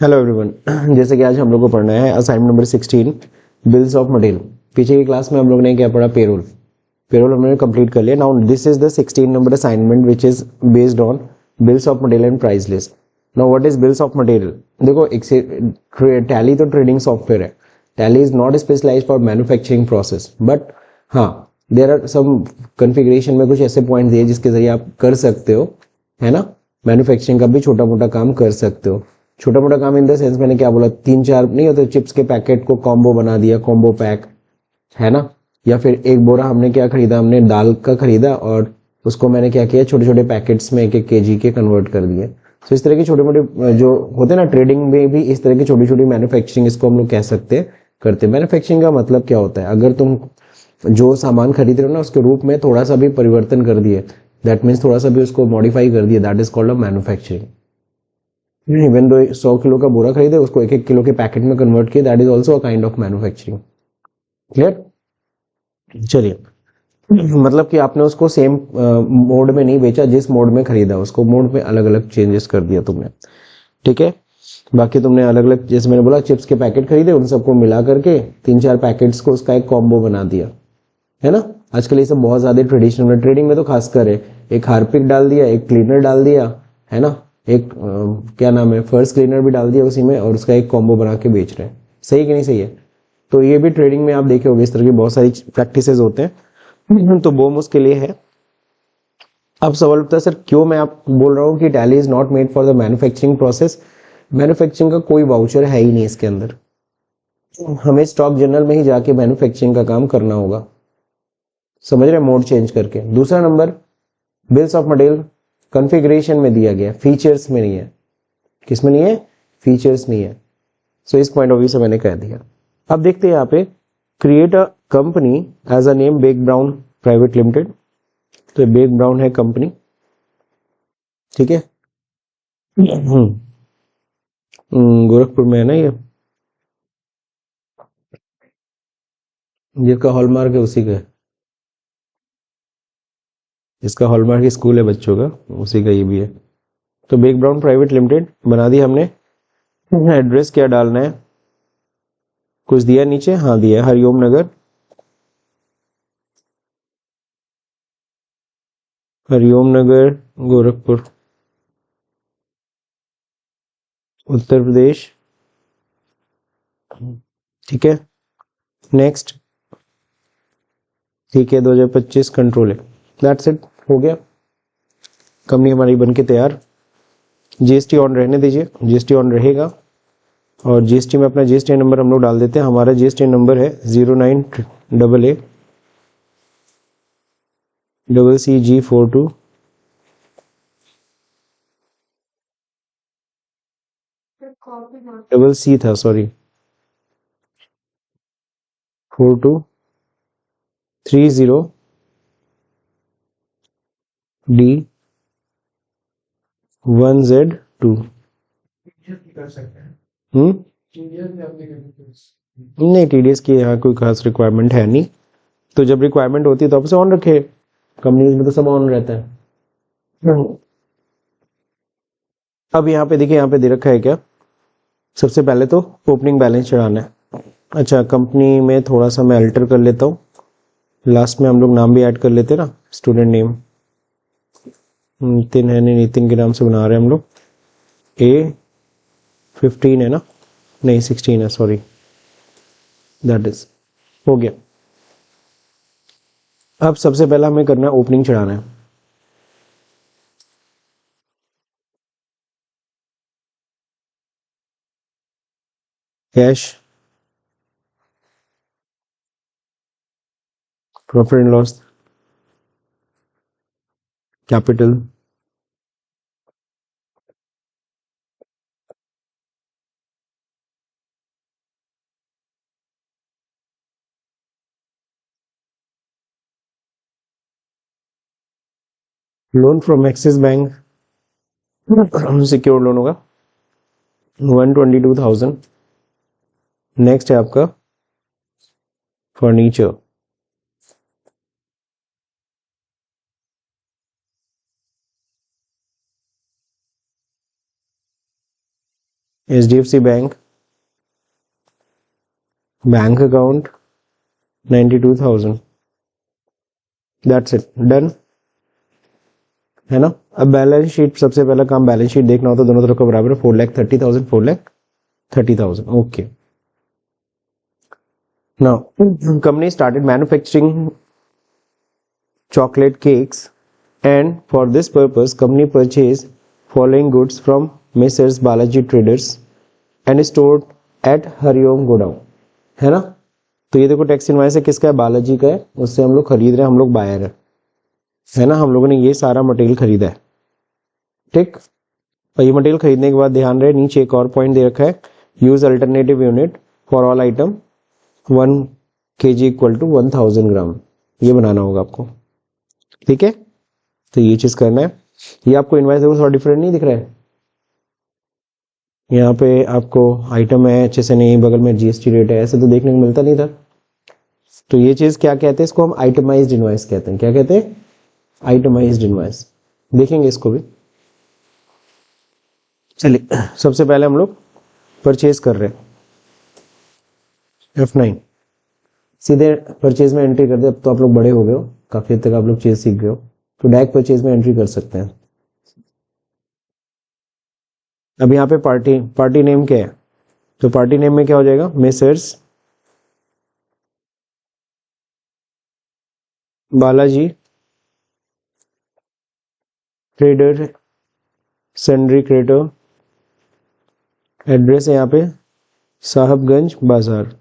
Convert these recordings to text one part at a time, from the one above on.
Hello everyone. जैसे कि आज हम लोग को पढ़ना है assignment number 16 bills of material. पीछे की क्लास में हम लोग ने क्या पढ़ा? पेरोल। पेरोल हमने कंप्लीट कर लिया। Now this is the 16 number assignment which is based on bills of material and price list. Now what is bills of material? देखो, एक टैली तो ट्रेडिंग सॉफ्टवेयर है। Tally is not specialized for manufacturing process, but हाँ, there are some configuration में कुछ ऐसे point दिए जिसके जरिए आप कर सकते हो, है ना, मैन्युफैक्चरिंग का भी छोटा मोटा काम कर सकते हो। छोटा मोटा काम इन द सेंस, मैंने क्या बोला, तीन चार नहीं होते चिप्स के पैकेट को कॉम्बो बना दिया, कॉम्बो पैक, है ना। या फिर एक बोरा हमने क्या खरीदा, हमने दाल का खरीदा और उसको मैंने क्या किया, छोटे छोटे पैकेट्स में एक एक केजी के कन्वर्ट कर दिए। तो इस तरह की छोटे मोटे जो होते हैं ना, ट्रेडिंग में भी इस तरह की छोटी छोटी मैन्युफैक्चरिंग, इसको हम लोग कह सकते हैं करते हैं। मैन्युफैक्चरिंग का मतलब क्या होता है? अगर तुम जो सामान खरीद रहे हो ना, उसके रूप में थोड़ा सा भी परिवर्तन कर दिए, दैट मीन्स थोड़ा सा भी उसको मॉडिफाई कर दिए, that is called a manufacturing. Even though 100 kilo का बोरा खरीदे, उसको एक एक किलो के पैकेट में कन्वर्ट किया, that is also a kind of manufacturing. Clear? चलिए, मतलब कि आपने उसको सेम मोड में नहीं बेचा, जिस मोड में खरीदा उसको मोड में अलग अलग चेंजेस कर दिया तुमने। ठीक है। बाकी तुमने अलग अलग, जैसे मैंने बोला, चिप्स के पैकेट खरीदे, उन सबको मिला करके तीन चार पैकेट्स को उसका एक कॉम्बो बना दिया, है ना। आजकल ये सब बहुत ज्यादा ट्रेडिशनल में, ट्रेडिंग में तो खासकर है। एक हार्पिक डाल दिया, एक क्लीनर डाल दिया, है ना, एक क्या नाम है, फर्स्ट क्लीनर भी डाल दिया उसी में, और उसका एक कॉम्बो बना के बेच रहे हैं। सही कि नहीं सही है? तो ये भी ट्रेडिंग में आप देखे होंगे, इस तरह की बहुत सारी प्रैक्टिसेस होते हैं। तो वो उसके लिए है। अब सवाल उठता है, सर क्यों मैं आप बोल रहा हूँ कि tally is not made for the manufacturing process? Manufacturing का कोई वाउचर है ही नहीं इसके अंदर। हमें स्टॉक जनरल में ही जाके मैन्युफैक्चरिंग का काम करना होगा। समझ रहे? मोड चेंज करके। दूसरा number, bills of material configuration में दिया गया, फीचर्स में नहीं है। किस में नहीं है? फीचर्स नहीं है। सो इस पॉइंट ऑफ व्यू से मैंने कह दिया। अब देखते हैं यहाँ पे, create a company as a name bake brown private limited. तो बेक ब्राउन है कंपनी, ठीक है। गोरखपुर में है ना ये, जिसका हॉलमार्क है उसी का है। इसका हॉलमार्क स्कूल है बच्चों का, उसी का ये भी है। तो बेक ब्राउन प्राइवेट लिमिटेड बना दिया हमने। एड्रेस क्या डालना है? कुछ दिया नीचे? हाँ दिया है, हरिओम नगर, हरिओम नगर, गोरखपुर, उत्तर प्रदेश। ठीक है। नेक्स्ट, ठीक है, 2025 कंट्रोल है। दैट्स इट, हो गया। कंपनी हमारी बन के तैयार। जीएसटी ऑन रहने दीजिए, जीएसटी ऑन रहेगा। और जीएसटी में अपना जीएसटी नंबर हम लोग डाल देते हैं। हमारा जीएसटी नंबर है 09AA CCG42 डबल सी था, सॉरी, 4230D1Z2। हम्म, नहीं, टीडीएस की यहाँ कोई खास रिक्वायरमेंट है नहीं। तो जब रिक्वायरमेंट होती है तो आप उसे ऑन रखे। कंपनीज में तो सब ऑन रहता है। अब यहाँ पे देखिए, यहाँ पे दे रखा है क्या, सबसे पहले तो ओपनिंग बैलेंस चढ़ाना है। अच्छा, कंपनी में थोड़ा सा मैं अल्टर कर लेता हूँ। लास्ट में हम लोग नाम भी ऐड कर लेते हैं ना, स्टूडेंट नेम नितिन है, नहीं नितिन के नाम से बना रहे हैं हम लोग। A15 है ना, नहीं 16 है, सॉरी, दैट इज, हो गया। अब सबसे पहला हमें करना है, ओपनिंग चढ़ाना है। Cash, profit and loss, capital, loan from axis bank, secured loan होगा 122,000। नेक्स्ट है आपका furniture, HDFC bank, bank account 92,000, that's it, done है ना। अब बैलेंस शीट, सबसे पहला काम बैलेंस शीट देखना हो तो दोनों तरफ का बराबर 4,30,000, 4,30,000, okay. Now company started manufacturing chocolate cakes, and for this purpose company purchased following goods from Messrs Balaji Traders and stored at Hariom godown, है ना। तो ये देखो टैक्स इनवॉइस है, किसका है, बालाजी का है, उससे हम लोग खरीद रहे हैं, हम लोग बायर है ना, हम लोगों ने ये सारा मटेरियल खरीदा है, ठीक। और ये मटेरियल खरीदने के बाद ध्यान रहे नीचे एक और पॉइंट दे रखा है, use alternative unit for all item 1 kg equal to 1000 gram, ये बनाना होगा आपको, ठीक है। तो ये चीज करना है। ये आपको इनवॉइस देखो थोड़ा डिफरेंट नहीं दिख रहा है, यहाँ पे आपको आइटम है, अच्छे से नहीं, बगल में जीएसटी रेट है, ऐसे तो देखने को मिलता नहीं था। तो ये चीज क्या कहते हैं, इसको हम आइटमाइज्ड इनवॉइस कहते हैं। क्या कहते हैं, आइटमाइज्ड इनवॉइस, देखेंगे इसको भी। चलिए सबसे पहले हम लोग परचेज कर रहे हैं, F9 सीधे परचेज में एंट्री कर दे। अब तो आप लोग बड़े हो गए हो, काफी हद तक आप लोग चीज सीख गए हो, तो डायरेक्ट परचेज में एंट्री कर सकते हैं। अब यहाँ पे पार्टी नेम क्या है, तो पार्टी नेम में क्या हो जाएगा, messrs Balaji trader sundry crater, address है यहाँ पे साहबगंज बाजार,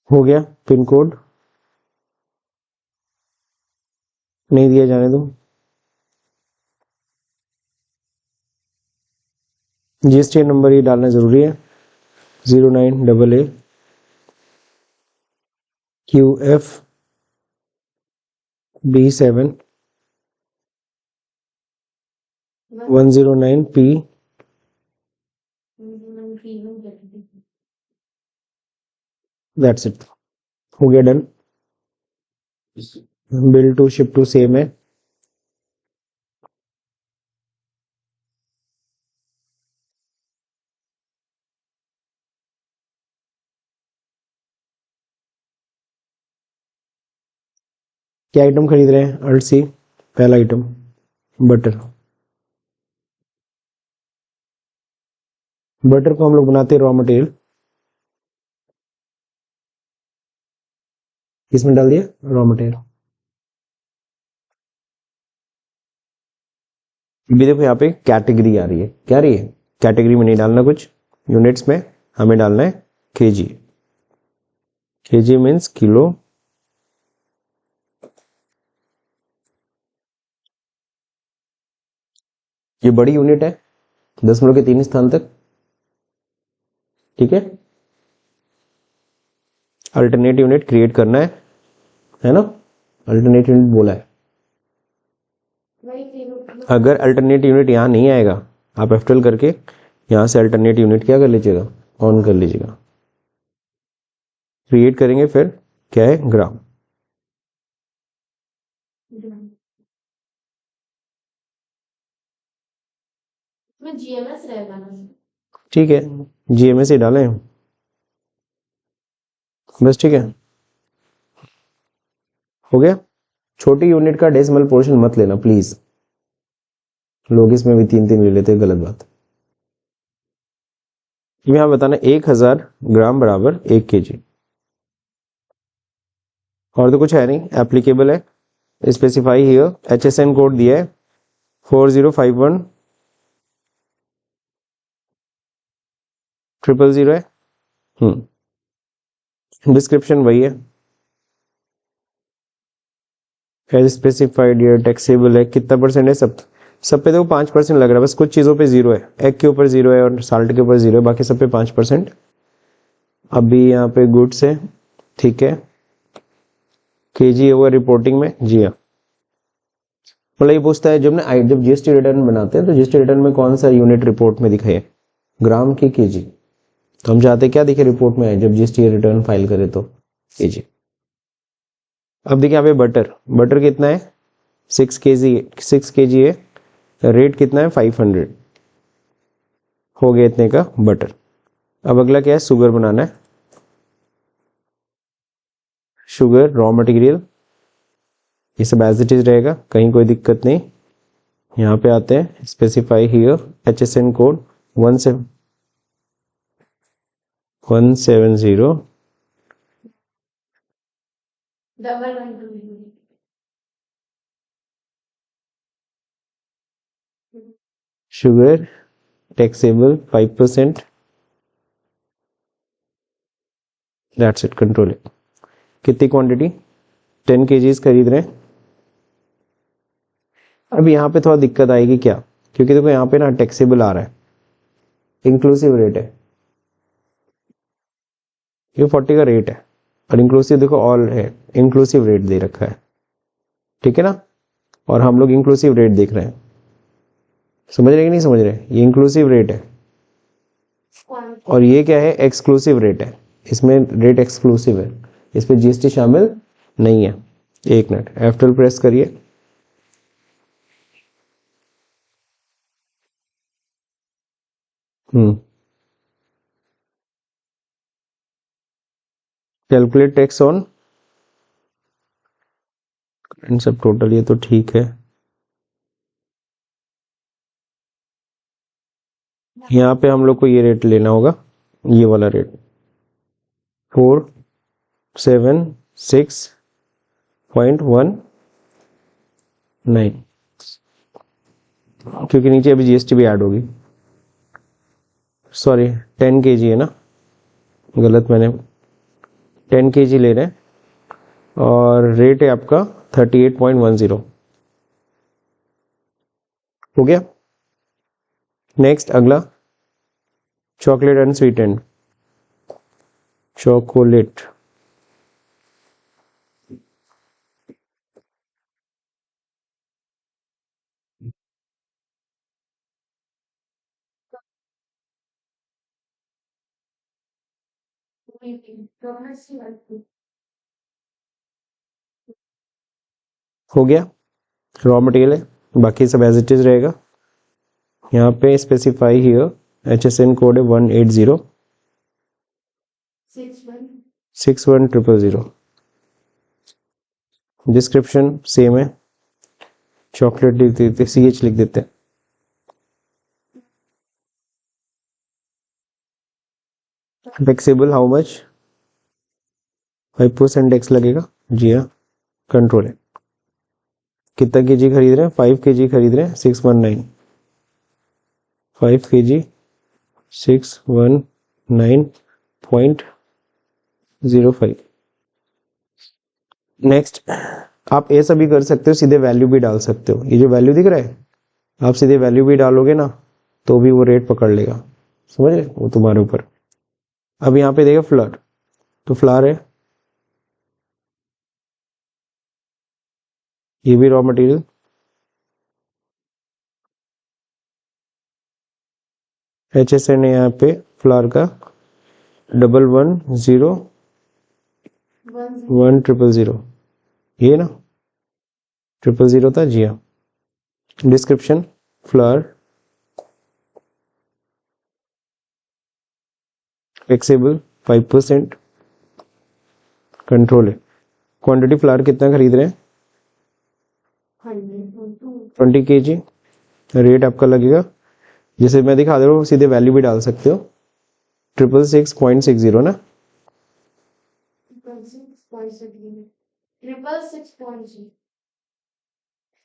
हो गया। पिन कोड नहीं दिया, जाने दो। जीएसटी नंबर ये डालना जरूरी है, 09AA QF B7 109P, that's it, हो गया done. Bill to ship to same है, क्या आइटम खरीद रहे हैं, अलसी, पहला आइटम बटर। बटर को हम लोग बनाते हैं रॉ मटेरियल, इसमें डाल दिया रॉ मटेरियल। भी देखो यहाँ पे कैटेगरी आ रही है, क्या रही है, कैटेगरी में नहीं डालना कुछ, यूनिट्स में हमें डालना है केजी। केजी मीन्स किलो, ये बड़ी यूनिट है 0.3 स्थान तक, ठीक है। अल्टरनेट यूनिट क्रिएट करना है ना, अल्टरनेट यूनिट बोला है। अगर अल्टरनेट यूनिट यहाँ नहीं आएगा, आप F12 करके यहाँ से अल्टरनेट यूनिट क्या कर लीजिएगा, ऑन कर लीजिएगा। क्रिएट करेंगे, फिर क्या है, ग्राम, जीएमएस रहेगा ना, ठीक है, जीएमएस ही डालें बस, ठीक है, हो गया। छोटी यूनिट का डेसिमल पोर्शन मत लेना प्लीज, लोग इसमें भी 3 ले लेते हैं, गलत बात। यहां बताना 1000 ग्राम बराबर 1 kg, और तो कुछ है नहीं, एप्लीकेबल है। स्पेसिफाई हियर, HSN कोड दिया है 4051 000 है। डिस्क्रिप्शन वही है, एज स्पेसिफाइड ईयर, टैक्सेबल है, कितना परसेंट है, सब पे देखो 5% लग रहा है, बस कुछ चीजों पे 0 है, एग के ऊपर 0 है और साल्ट के ऊपर 0 है, बाकी सब पे 5%। अभी यहाँ पे गुड्स है, ठीक है, केजी होगा रिपोर्टिंग में, जी हाँ। मतलब ये पूछता है जब जीएसटी रिटर्न बनाते हैं तो जीएसटी रिटर्न में कौन सा यूनिट रिपोर्ट में दिखाए, ग्राम की केजी, तो हम चाहते क्या दिखे रिपोर्ट में आए, जब जीएसटी रिटर्न फाइल करे तो केजी। अब देखिए यहाँ पे बटर, बटर कितना है 6 kg है, रेट कितना है 500, हो गया इतने का बटर। अब अगला क्या है, शुगर बनाना है, शुगर रॉ मटेरियल, ये सब एज इट इज रहेगा, कहीं कोई दिक्कत नहीं। यहाँ पे आते हैं, specify here HSN code 170 1112 sugar taxable 5%, that's it, control it. कितनी क्वांटिटी 10 kgs खरीद रहे हैं। अब यहाँ पे थोड़ा दिक्कत आएगी क्या, क्योंकि देखो यहाँ पे ना टैक्सेबल आ रहा है, इंक्लूसिव रेट है, ये 40 का रेट है और इंक्लूसिव देखो ऑल है, इंक्लूसिव रेट दे रखा है, ठीक है ना, और हम लोग इंक्लूसिव रेट देख रहे हैं, समझ रहे कि नहीं समझ रहे, ये इंक्लूसिव रेट है और ये क्या है एक्सक्लूसिव रेट है, इसमें रेट एक्सक्लूसिव है, इस पे जीएसटी शामिल नहीं है। एक मिनट F12 प्रेस करिए, कैलकुलेट टैक्स ऑन इन सब टोटल, ये तो ठीक है। यहाँ पे हम लोग को ये रेट लेना होगा, ये वाला रेट 476.19, क्योंकि नीचे अभी जीएसटी भी ऐड होगी, सॉरी 10 kg है ना, गलत मैंने 10 kg ले रहे हैं और रेट है आपका 38.10, हो गया। नेक्स्ट अगला चॉकलेट अनस्वीटेंड, चॉकोलेट हो गया, रॉ मटेरियल है, बाकी सब एज इट इज रहेगा। यहाँ पे स्पेसिफाई हियर HSN कोड है 180 61000, डिस्क्रिप्शन सेम है, चॉकलेट लिख देते, CH लिख देते हैं। टैक्सेबल हाउ मच, 5% टैक्स लगेगा, जी हाँ कंट्रोल है। कितना केजी खरीद रहे हैं, 5 kg खरीद रहे हैं 619, 5 kg 619.05। नेक्स्ट आप ऐसा भी कर सकते हो, सीधे वैल्यू भी डाल सकते हो, ये जो वैल्यू दिख रहा है आप सीधे वैल्यू भी डालोगे ना तो भी वो रेट पकड़ लेगा, समझ रहे, वो तुम्हारे ऊपर। अब यहाँ पे देखो फ्लर, तो फ्लावर है, ये भी रॉ मटेरियल, HSN है यहाँ पे फ्लावर का 110100, ये ना 000 था, जी हाँ। डिस्क्रिप्शन फ्लावर फ्लेक्सिबल 5%, कंट्रोल है। क्वांटिटी फ्लावर कितना खरीद रहे हैं 20 kg, रेट आपका लगेगा जैसे मैं दिखा दे रहा हूँ, सीधे वैल्यू भी डाल सकते हो 666.60 ना,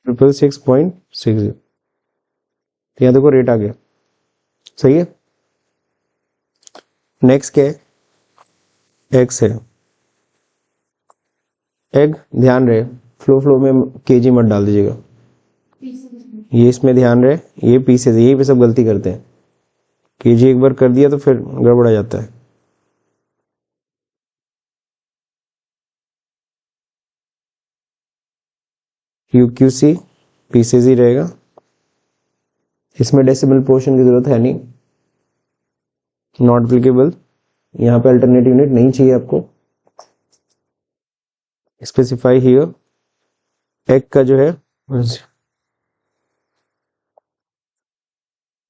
666.60, यहाँ देखो रेट आ गया, सही है। नेक्स्ट क्या है, एग्स है, एग ध्यान रहे फ्लो में केजी मत डाल दीजिएगा, ये इसमें ध्यान रहे, ये पीसेस, यही पे सब गलती करते हैं, केजी एक बार कर दिया तो फिर गड़बड़ा जाता है। QQC पीसेस ही रहेगा, इसमें डेसिमल पोर्शन की जरूरत है नहीं, नॉट एप्लीकेबल, यहाँ पे अल्टरनेटिव यूनिट नहीं चाहिए आपको, स्पेसिफाई हियर एग का जो है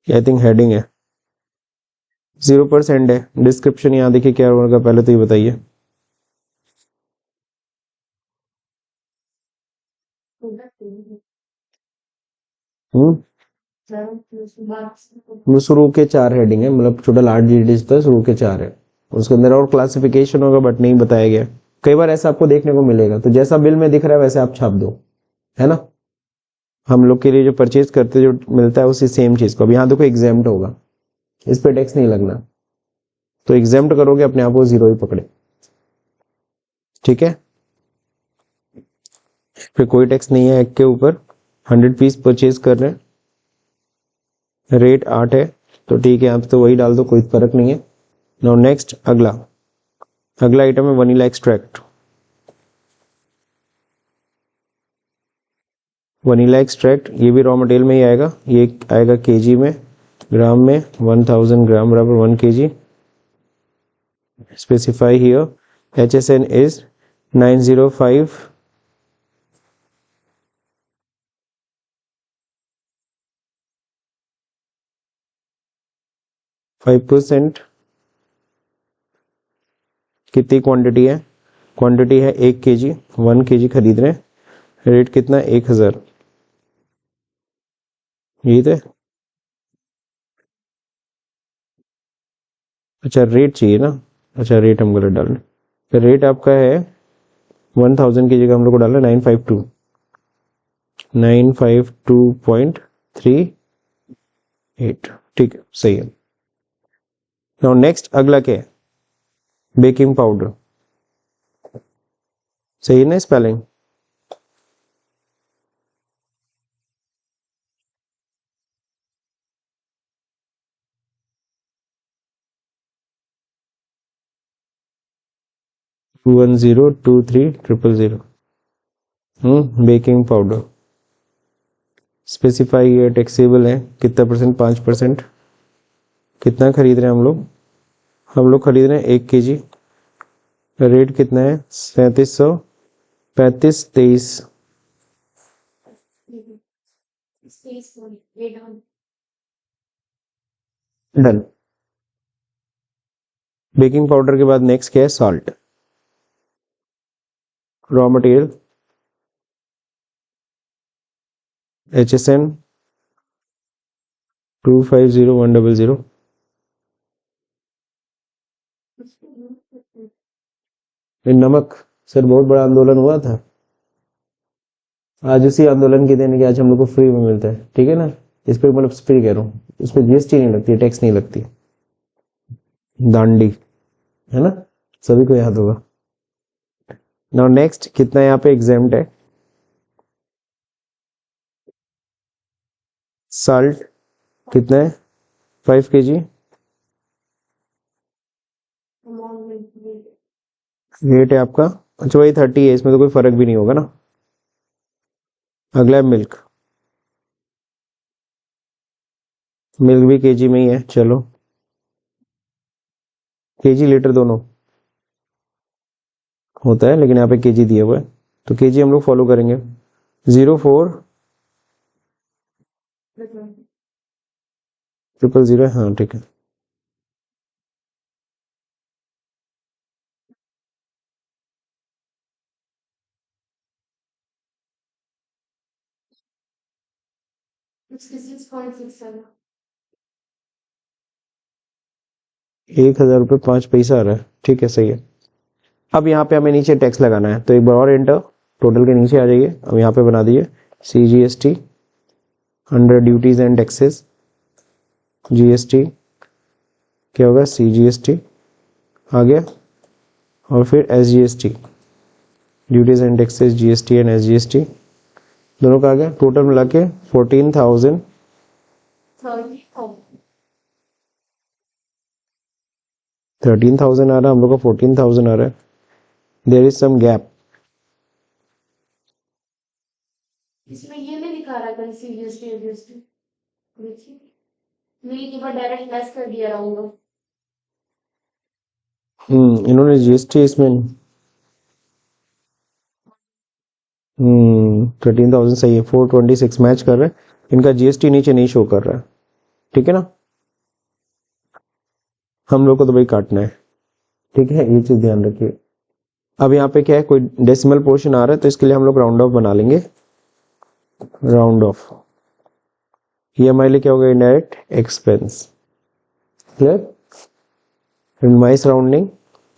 आई थिंक हेडिंग है 0% है। डिस्क्रिप्शन यहाँ देखिए क्या होगा, पहले तो ये बताइए। हम्म वो शुरू के 4 हेडिंग है, मतलब टोटल 8 GDs था, शुरू के 4 है। उसके अंदर और क्लासिफिकेशन होगा बट नहीं बताया गया। कई बार ऐसा आपको देखने को मिलेगा, तो जैसा बिल में दिख रहा है वैसे आप छाप दो, है ना। हम लोग के लिए जो परचेज करते जो मिलता है उसी सेम चीज को। अब यहाँ देखो एग्जाम्प्ट होगा, इस पे टैक्स नहीं लगना, तो एग्जाम्प्ट करोगे अपने आप वो 0 ही पकड़े, ठीक है। फिर कोई टैक्स नहीं है एग के ऊपर, 100 पीस परचेज कर रहे हैं, रेट 8 है, तो ठीक है आप तो वही डाल दो, कोई फर्क नहीं है। नाउ नेक्स्ट अगला आइटम है वनीला एक्सट्रैक्ट। वनीला एक्सट्रैक्ट ये भी रॉ मटेरियल में ही आएगा, ये आएगा केजी में, ग्राम में 1000 ग्राम बराबर 1 kg। Specify here HSN is 905 5%। कितनी क्वांटिटी है? क्वांटिटी है 1 kg, 1 kg खरीद रहे हैं, रेट कितना 1000। यही तो है। अच्छा रेट चाहिए ना, अच्छा रेट हम गलत डाल रहे हैं। तो रेट आपका है 1000 की जगह हम लोग को डालना 952, 952.38, ठीक है सही है। नाउ नेक्स्ट अगला क्या है? बेकिंग पाउडर, सही है ना spelling? To 102300। Baking powder specify है, टैक्सेबल है, कितना परसेंट? 5%। कितना खरीद रहे हैं हम लोग? हम लोग खरीद रहे हैं 1 kg, रेट कितना है? 3735, 23। डन। बेकिंग पाउडर के बाद नेक्स्ट क्या है? सॉल्ट। Raw material HSN 250100। नमक सर बहुत बड़ा आंदोलन हुआ था, आज उसी आंदोलन के दिन कि आज हम लोग को फ्री में मिलता है, ठीक है ना। इस पे मतलब फ्री कह रहा हूँ, इसमें GST नहीं लगती, टैक्स नहीं लगती। दांडी, है ना, सभी को याद होगा। नाउ नेक्स्ट कितना यहाँ पे एग्जाम्प्ट है? साल्ट कितना है? 5 kg, रेट है आपका, अच्छा वही 30 है, इसमें तो कोई फर्क भी नहीं होगा ना। अगला है मिल्क, मिल्क भी केजी में ही है, चलो केजी लीटर दोनों होता है, लेकिन यहाँ पे केजी दिया हुआ है, तो केजी हम लोग फॉलो करेंगे। 040000, हाँ ठीक है। ₹1000.05 आ रहा है, ठीक है सही है। अब यहाँ पे हमें नीचे टैक्स लगाना है, तो एक बार और एंटर, टोटल के नीचे आ जाइए, अब यहाँ पे बना दीजिए CGST under duties and taxes. GST क्या होगा? CGST आ गया, और फिर SGST, duties and taxes, GST and SGST दोनों का आ गया, टोटल मिला के 14,000 13,000 आ रहा है, हम लोग का 14,000 आ रहा है। देयर इज सम गैप, इसमें ये नहीं दिखा रहा था CGST GST, देखिए नहीं एक बार डायरेक्ट लेस कर दिया रहूंगा। इन्होंने GST इसमें 13,000 सही है, 426 मैच कर रहा है। इनका जीएसटी नीचे नहीं शो कर रहा है, ठीक है ना। हम लोग को तो भाई काटना है, ठीक है, ये चीज ध्यान रखिए। अब यहाँ पे क्या है, कोई डेसिमल पोर्शन आ रहा है तो इसके लिए हम लोग राउंड ऑफ बना लेंगे, राउंड ऑफ। ये हमारे लिए क्या होगा, indirect expense. Clear. Invoice rounding,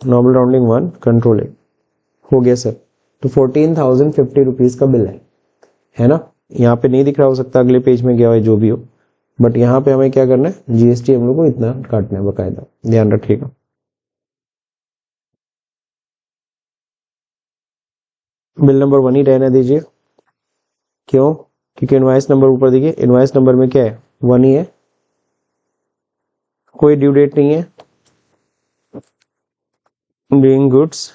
normal rounding 1, control ए। हो गया सर। तो 14,050 रुपीज का बिल है ना। यहाँ पे नहीं दिख रहा, हो सकता अगले पेज में गया हो, जो भी हो, बट यहाँ पे हमें क्या करना है, जीएसटी हम लोग को इतना काटना है बकायदा, ध्यान रखिएगा। बिल नंबर 1 ही रहने दीजिए। क्यों? क्योंकि इनवाइस नंबर ऊपर देखिए, इनवाइस नंबर में क्या है, 1 ही है, कोई ड्यू डेट नहीं है। Being goods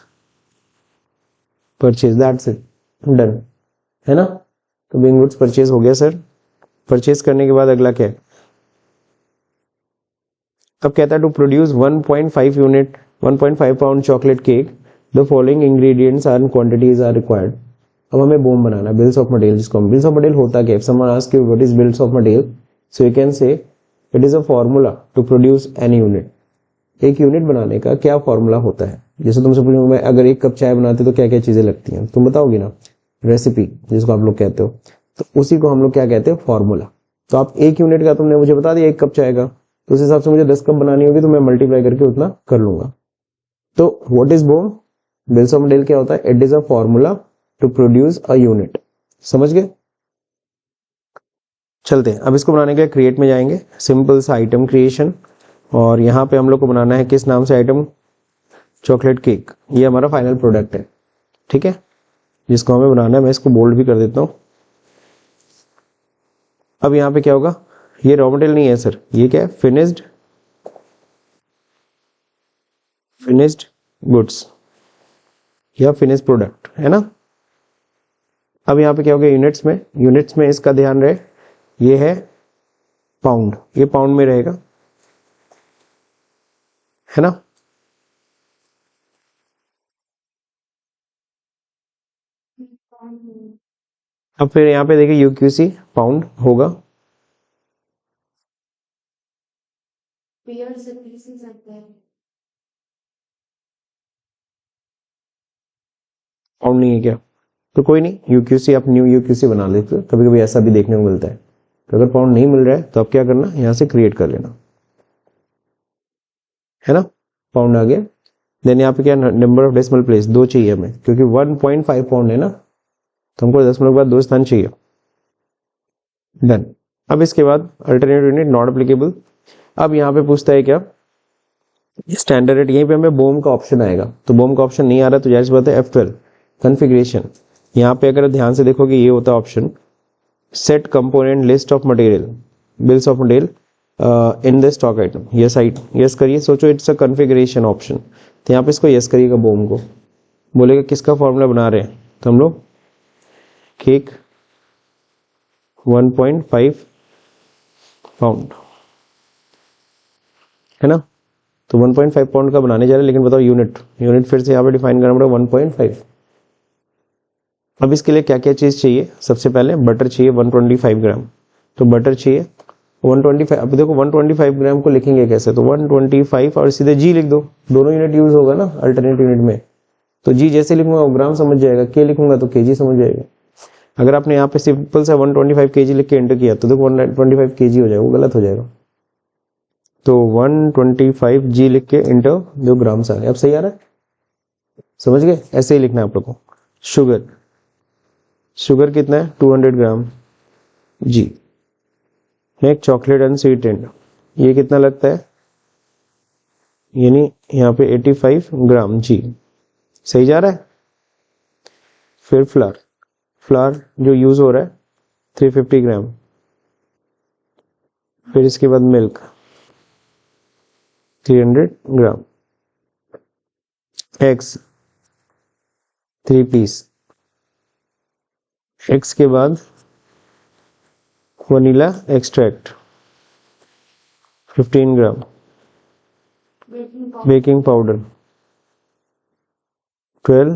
purchase, that's it, done, है ना। तो बीइंग गुड्स परचेज हो गया सर। परचेज करने के बाद अगला क्या है, अब कहता है to produce 1.5 unit 1.5 pound chocolate cake, the following ingredients and quantities are required. अब हमें बोम बनाना है, बिल्स ऑफ मटेरियल, जिसको हम बिल्स ऑफ मटेरियल होता क्या है, someone ask you what is bills of material, so you can say it is a formula to produce any unit. एक unit बनाने का क्या फॉर्मूला होता है। जैसे तुमसे पूछूंगा मैं, अगर एक कप चाय बनाते तो क्या क्या चीजें लगती हैं, तुम बताओगी ना, रेसिपी जिसको आप लोग कहते हो, तो उसी को हम लोग क्या कहते हैं, फॉर्मूला। तो आप एक यूनिट का तुमने मुझे बता दिया, एक कप चाय का, तो उस हिसाब से मुझे 10 कप बनानी होगी, तो मैं मल्टीप्लाई करके उतना कर लूंगा। तो what is BOM, bills of material क्या होता है, it is a formula to produce a unit. समझ गए। चलते हैं, अब इसको बनाने के लिए क्रिएट में जाएंगे, सिंपल सा आइटम क्रिएशन, और यहाँ पे हम लोग को बनाना है किस नाम से आइटम, चॉकलेट केक। ये हमारा फाइनल प्रोडक्ट है, ठीक है, जिसको हमें बनाना है। मैं इसको बोल्ड भी कर देता हूं। अब यहाँ पे क्या होगा, ये रॉ मटेरियल नहीं है सर, ये क्या है, फिनिश्ड गुड्स या फिनिश प्रोडक्ट, है ना। अब यहाँ पे क्या हो गया, यूनिट्स में इसका ध्यान रहे, ये है पाउंड, ये पाउंड में रहेगा, है ना। अब फिर यहाँ पे देखिए यूक्यूसी पाउंड होगा, पेयर से पीसी सकते हैं। पाउंड नहीं है क्या, तो कोई नहीं, यूक्यूसी आप न्यू यूक्यूसी बना लेते हो, कभी कभी ऐसा भी देखने को मिलता है। तो अगर पाउंड नहीं मिल रहा है तो आप क्या करना, यहाँ से क्रिएट कर लेना, है ना। पाउंड आ गया। देन यहाँ पे क्या, नंबर ऑफ डेसिमल प्लेस 2 चाहिए हमें, क्योंकि 1.5 पाउंड है ना, तो हमको दशमलव के बाद 2 स्थान चाहिए। डन। अब इसके बाद अल्टरनेट यूनिट नॉट एप्लीकेबल। अब यहाँ पे पूछता है क्या, स्टैंडर्ड रेट, यहीं पे हमें बोम का ऑप्शन आएगा, तो बोम का ऑप्शन नहीं आ रहा, तो जाहिर सी बात है F12 कॉन्फ़िगरेशन। यहाँ पे अगर ध्यान से देखोगे, ये होता है option set component list of material, bills of material in the stock item, yes करिए। सोचो इट्स अ कॉन्फ़िगरेशन ऑप्शन, तो यहाँ पे इसको यस करिएगा, बोम को। बोलेगा किसका फॉर्मूला बना रहे हैं, तो हम लोग केक 1.5 पाउंड, है ना। तो 1.5 पाउंड का बनाने जा रहे हैं, लेकिन बताओ यूनिट फिर से यहाँ पे डिफाइन करना पड़ेगा 1.5। अब इसके लिए क्या क्या चीज चाहिए, सबसे पहले बटर चाहिए 125 ग्राम, तो बटर चाहिए 125। अब देखो 125 ग्राम को लिखेंगे कैसे, तो 125 और सीधे जी लिख दो, दोनों यूनिट यूज होगा ना अल्टरनेट यूनिट में, तो जी जैसे लिखूंगा वो ग्राम समझ जाएगा, के लिखूंगा तो केजी समझ जाएगा। अगर आपने यहाँ पे सिंपल सा 125 केजी लिख के एंटर किया, तो देखो 125 केजी हो जाएगा, वो गलत हो जाएगा। तो 125 जी लिख के इंटर, जो ग्राम से आ गया, अब सही आ रहा है, समझ गए। ऐसे ही लिखना है आप लोग को। शुगर कितना है, 200 ग्राम जी। नेक्स्ट चॉकलेट अनस्वीटेंड, ये कितना लगता है, यानी यहाँ पे 85 ग्राम जी, सही जा रहा है। फिर फ्लावर जो यूज हो रहा है 350 ग्राम। फिर इसके बाद milk 300 gram. Eggs 3 piece. Eggs के बाद vanilla extract 15 gram. Baking powder 12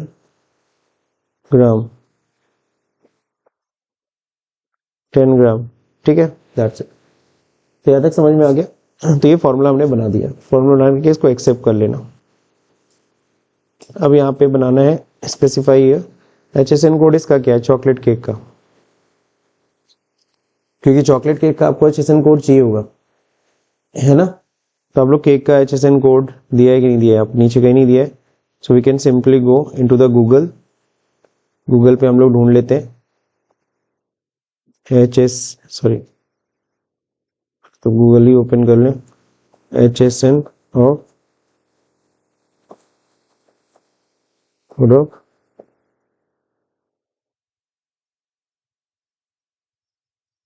gram. 10 gram, ठीक है, दैट्स इट। तो यहाँ तक समझ में आ गया। तो ये फॉर्मूला हमने बना दिया, फॉर्मूला बना के इसको एक्सेप्ट कर लेना। अब यहाँ पे बनाना है स्पेसिफाई HSN कोड इसका क्या है, चॉकलेट केक का, क्योंकि चॉकलेट केक का आपको HSN कोड चाहिए होगा, है ना। तो आप लोग केक का HSN कोड दिया है कि नहीं दिया है, आप नीचे कहीं नहीं दिया है। So we can simply go into the Google, Google पे हम लोग ढूंढ लेते हैं तो गूगल ही ओपन कर लें, HSN और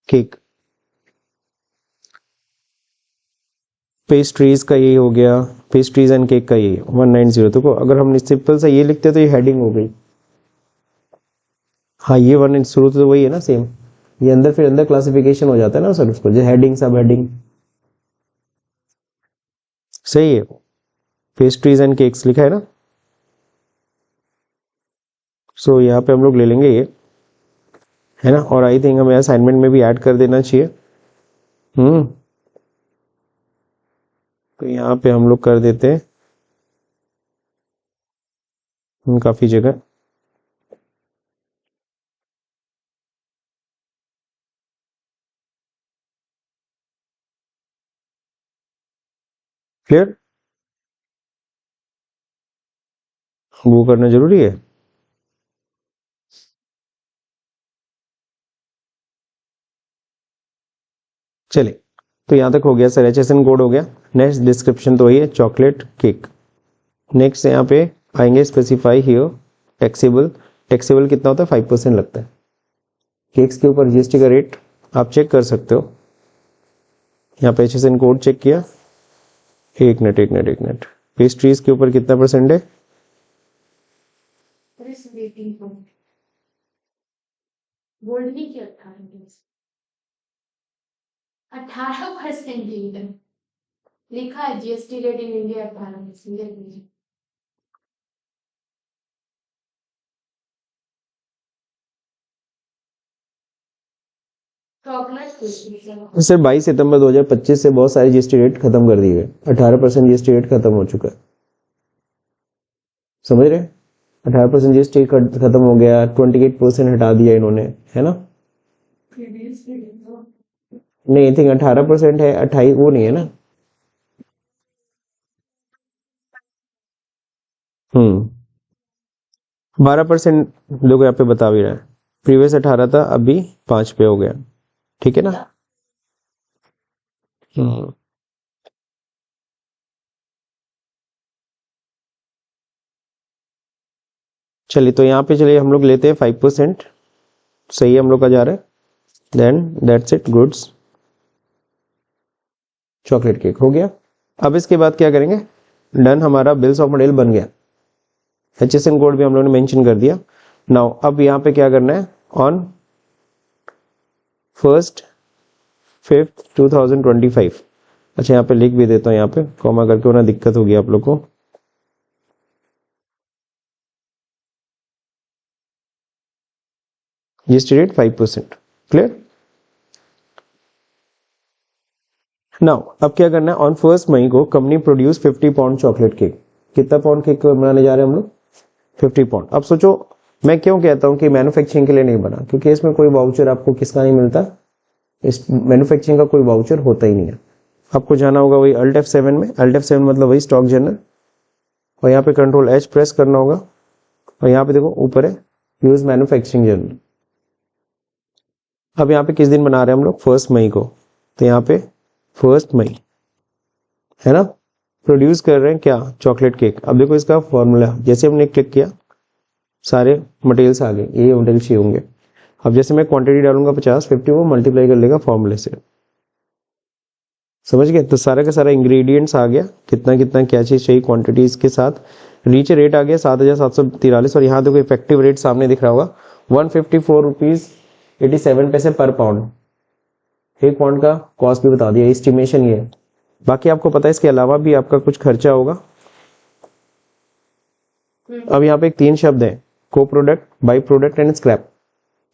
केक, पेस्ट्रीज का यही हो गया, पेस्ट्रीज एंड केक का यही 190। तो अगर हम सिंपल सा ये लिखते तो ये हेडिंग हो गई। हाँ ये 1 शुरू तो वही है ना, सेम। ये अंदर फिर अंदर क्लासिफिकेशन हो जाता है ना सर उसको, जो हेडिंग सब हेडिंग सही है। पेस्ट्रीज एंड केक्स लिखा है ना। सो यहाँ पे हम लोग ले लेंगे ये, है ना। और आई थिंक हमें असाइनमेंट में भी ऐड कर देना चाहिए। तो यहाँ पे हम लोग कर देते हैं काफी जगह। क्लियर, वो करना जरूरी है। चलिए, तो यहाँ तक हो गया सर, HSN कोड हो गया। नेक्स्ट डिस्क्रिप्शन तो वही है, चॉकलेट केक। नेक्स्ट यहाँ पे आएंगे स्पेसिफाई हियर टैक्सेबल। टैक्सेबल कितना होता है, 5% लगता है। केक्स के ऊपर GST का रेट आप चेक कर सकते हो। यहाँ पे HSN कोड चेक किया, एक मिनट। पेस्ट्रीज के ऊपर कितना परसेंट है, गोल्ड नहीं किया 18% लिखा है, GST rate in India 18%। Chocolate sir 22 सितंबर 2025 से बहुत सारे GST रेट खत्म कर दिए गए। 18% GST रेट खत्म हो चुका है, समझ रहे। 18% GST खत्म हो गया, 28% हटा दिया इन्होंने, है ना। नहीं, आई थिंक 18% है, 28 वो नहीं है ना। 12% लोग यहाँ पे बता भी रहे हैं। प्रीवियस 18 था, अभी 5 पे हो गया, ठीक है ना। चलिए, तो यहाँ पे चलिए हम लोग लेते हैं 5%, सही हम लोग का जा रहा है। Then that's it, goods chocolate cake हो गया। अब इसके बाद क्या करेंगे, डन, हमारा बिल्स ऑफ मटेरियल बन गया। HSN कोड भी हम लोगों ने मेंशन कर दिया। नाउ अब यहाँ पे क्या करना है, ऑन 1/5/2025। अच्छा, यहाँ पे लिख भी देता हूँ, यहाँ पे कॉमा करके वरना दिक्कत होगी आप लोग को। GST rate 5%, clear. नाउ अब क्या करना है, ऑन 1 मई को company produce 50 pound chocolate cake. कितना पाउंड केक बनाने जा रहे हैं हम लोग, 50 पाउंड। अब सोचो मैं क्यों कहता हूँ कि मैन्युफैक्चरिंग के लिए नहीं बना, क्योंकि इसमें कोई वाउचर आपको किसका नहीं मिलता, इस मैन्युफैक्चरिंग का कोई वाउचर होता ही नहीं है। आपको जाना होगा वही Alt F7 में, Alt F7 मतलब वही स्टॉक जनरल, और यहाँ पे Ctrl H प्रेस करना होगा, और यहाँ पे देखो ऊपर है यूज मैन्युफैक्चरिंग जर्नल। अब यहाँ पे किस दिन बना रहे हैं हम लोग, 1 मई को। तो यहाँ पे 1 मई है ना, प्रोड्यूस कर रहे हैं क्या, चॉकलेट केक। अब देखो इसका फॉर्मूला, जैसे हमने क्लिक किया सारे मटेरियल्स आ गए, ये मटेरियल चाहिए होंगे। अब जैसे मैं क्वांटिटी डालूंगा 50, 50 वो मल्टीप्लाई कर लेगा फॉर्मूले से, समझ गए। तो सारा का सारा इंग्रेडिएंट्स आ गया, कितना कितना क्या चीज चाहिए, क्वांटिटीज के साथ। नीचे रेट आ गया 7,743, और यहाँ देखो इफेक्टिव रेट सामने दिख रहा होगा 154.87 पर पाउंड। एक पाउंड का कॉस्ट भी बता दिया, एस्टिमेशन ये है। बाकी आपको पता है इसके अलावा भी आपका कुछ खर्चा होगा। अब यहाँ पे 3 शब्द है, को product, by product and scrap.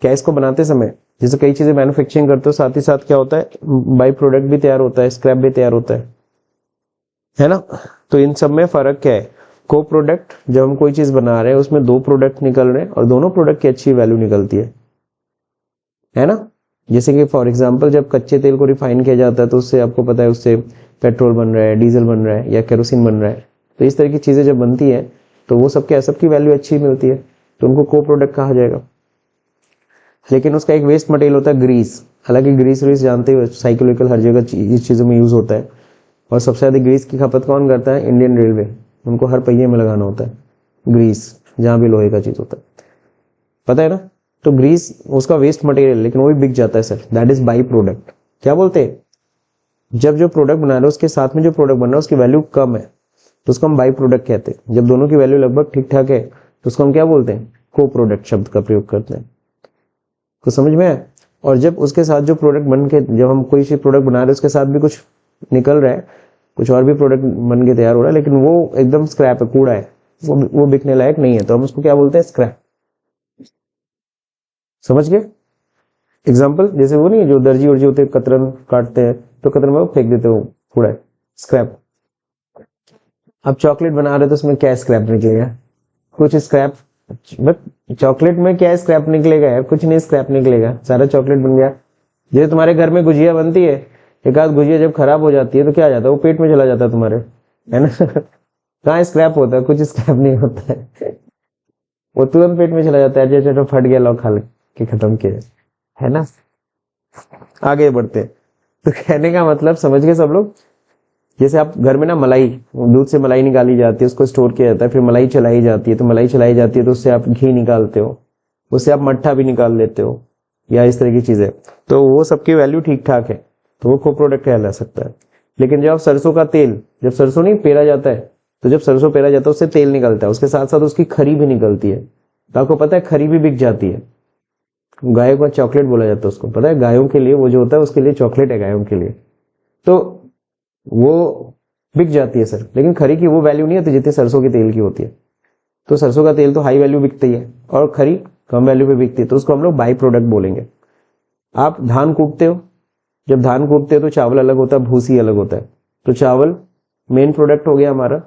क्या इसको बनाते समय जैसे कई चीजें मैन्युफैक्चरिंग करते हो, साथ ही साथ क्या होता है, बाई प्रोडक्ट भी तैयार होता है, स्क्रैप भी तैयार होता है ना। तो इन सब में फर्क क्या है, को प्रोडक्ट, जब हम कोई चीज बना रहे हैं उसमें दो प्रोडक्ट निकल रहे हैं और दोनों प्रोडक्ट की अच्छी वैल्यू निकलती है ना। जैसे कि फॉर एग्जांपल जब कच्चे तेल को रिफाइन किया जाता है तो उससे आपको पता है उससे पेट्रोल बन रहा है, डीजल बन रहा है या केरोसिन बन रहा है। तो इस तरह की चीजें जब बनती है तो वो सबकी वैल्यू अच्छी मिलती है, तो उनको को प्रोडक्ट कहा जाएगा। लेकिन उसका एक वेस्ट मटेरियल होता है ग्रीस। हालांकि ग्रीस व्रीस जानते हो, साइकिल वाइकिल हर जगह इस चीजों में यूज होता है। और सबसे ज्यादा ग्रीस की खपत कौन करता है, इंडियन रेलवे। उनको हर पहिए में लगाना होता है ग्रीस, जहां भी लोहे का चीज होता है, पता है ना। तो ग्रीस उसका वेस्ट मटेरियल, लेकिन वो भी बिक जाता है sir, that is by product. क्या बोलते हैं, जब जो प्रोडक्ट बना रहे हो उसके साथ में जो प्रोडक्ट बन रहा है उसकी वैल्यू कम है तो उसको हम बाई प्रोडक्ट कहते हैं। जब दोनों की वैल्यू लगभग ठीक ठाक है तो उसको हम क्या बोलते हैं, को प्रोडक्ट शब्द का प्रयोग करते हैं। तो समझ में आया। और जब उसके साथ जो प्रोडक्ट बन के, जब हम कोई सी प्रोडक्ट बना रहे हैं उसके साथ भी कुछ निकल रहा है, कुछ और भी प्रोडक्ट बन के तैयार हो रहा है, लेकिन वो एकदम स्क्रैप है, कूड़ा है, वो बिकने लायक नहीं है, तो हम उसको क्या बोलते हैं, स्क्रैप। समझ गए। एग्जाम्पल जैसे वो नहीं, जो दर्जी उर्जी होते हैं, कतरन काटते हैं तो कतरन में फेंक देते हो, कूड़ा है, स्क्रैप। अब चॉकलेट बना रहे तो उसमें क्या स्क्रैप निकलेगा, कुछ स्क्रैप। बट चॉकलेट में क्या स्क्रैप निकलेगा यार, कुछ नहीं स्क्रैप निकलेगा, सारा चॉकलेट बन गया। जैसे तुम्हारे घर में गुजिया बनती है, एक आध गुजिया जब खराब हो जाती है तो क्या आ जाता है, वो पेट में चला जाता है तुम्हारे, है ना। कहाँ स्क्रैप होता है, कुछ स्क्रैप नहीं होता है, वो तुरंत पेट में चला जाता है, जैसे फट गया, लो खा के खत्म किया, है ना। आगे बढ़ते हैं। तो कहने का मतलब समझ गए सब लोग। जैसे आप घर में ना मलाई, दूध से मलाई निकाली जाती है, उसको स्टोर किया जाता है, फिर मलाई चलाई जाती है, तो मलाई चलाई जाती है तो उससे आप घी निकालते हो, उससे आप मट्ठा भी निकाल लेते हो, या इस तरह की चीजें। तो वो सबकी वैल्यू ठीक ठाक है, तो वो को प्रोडक्ट कहला सकता है। लेकिन जब आप सरसों का तेल, जब सरसों नहीं पेरा जाता है, तो जब सरसों पेरा जाता है उससे तेल निकलता है, उसके साथ साथ उसकी खरी भी निकलती है। तो आपको पता है खरी भी बिक जाती है। गायों का चॉकलेट बोला जाता है उसको, पता है, गायों के लिए वो जो होता है उसके लिए चॉकलेट है, गायों के लिए। तो वो बिक जाती है सर, लेकिन खरी की वो वैल्यू नहीं होती जितनी सरसों के तेल की होती है। तो सरसों का तेल तो हाई वैल्यू बिकती है और खरी कम वैल्यू पे बिकती है, तो उसको हम लोग बाई प्रोडक्ट बोलेंगे। आप धान कूटते हो, जब धान कूटते हो तो चावल अलग होता है, भूसी अलग होता है। तो चावल मेन प्रोडक्ट हो गया हमारा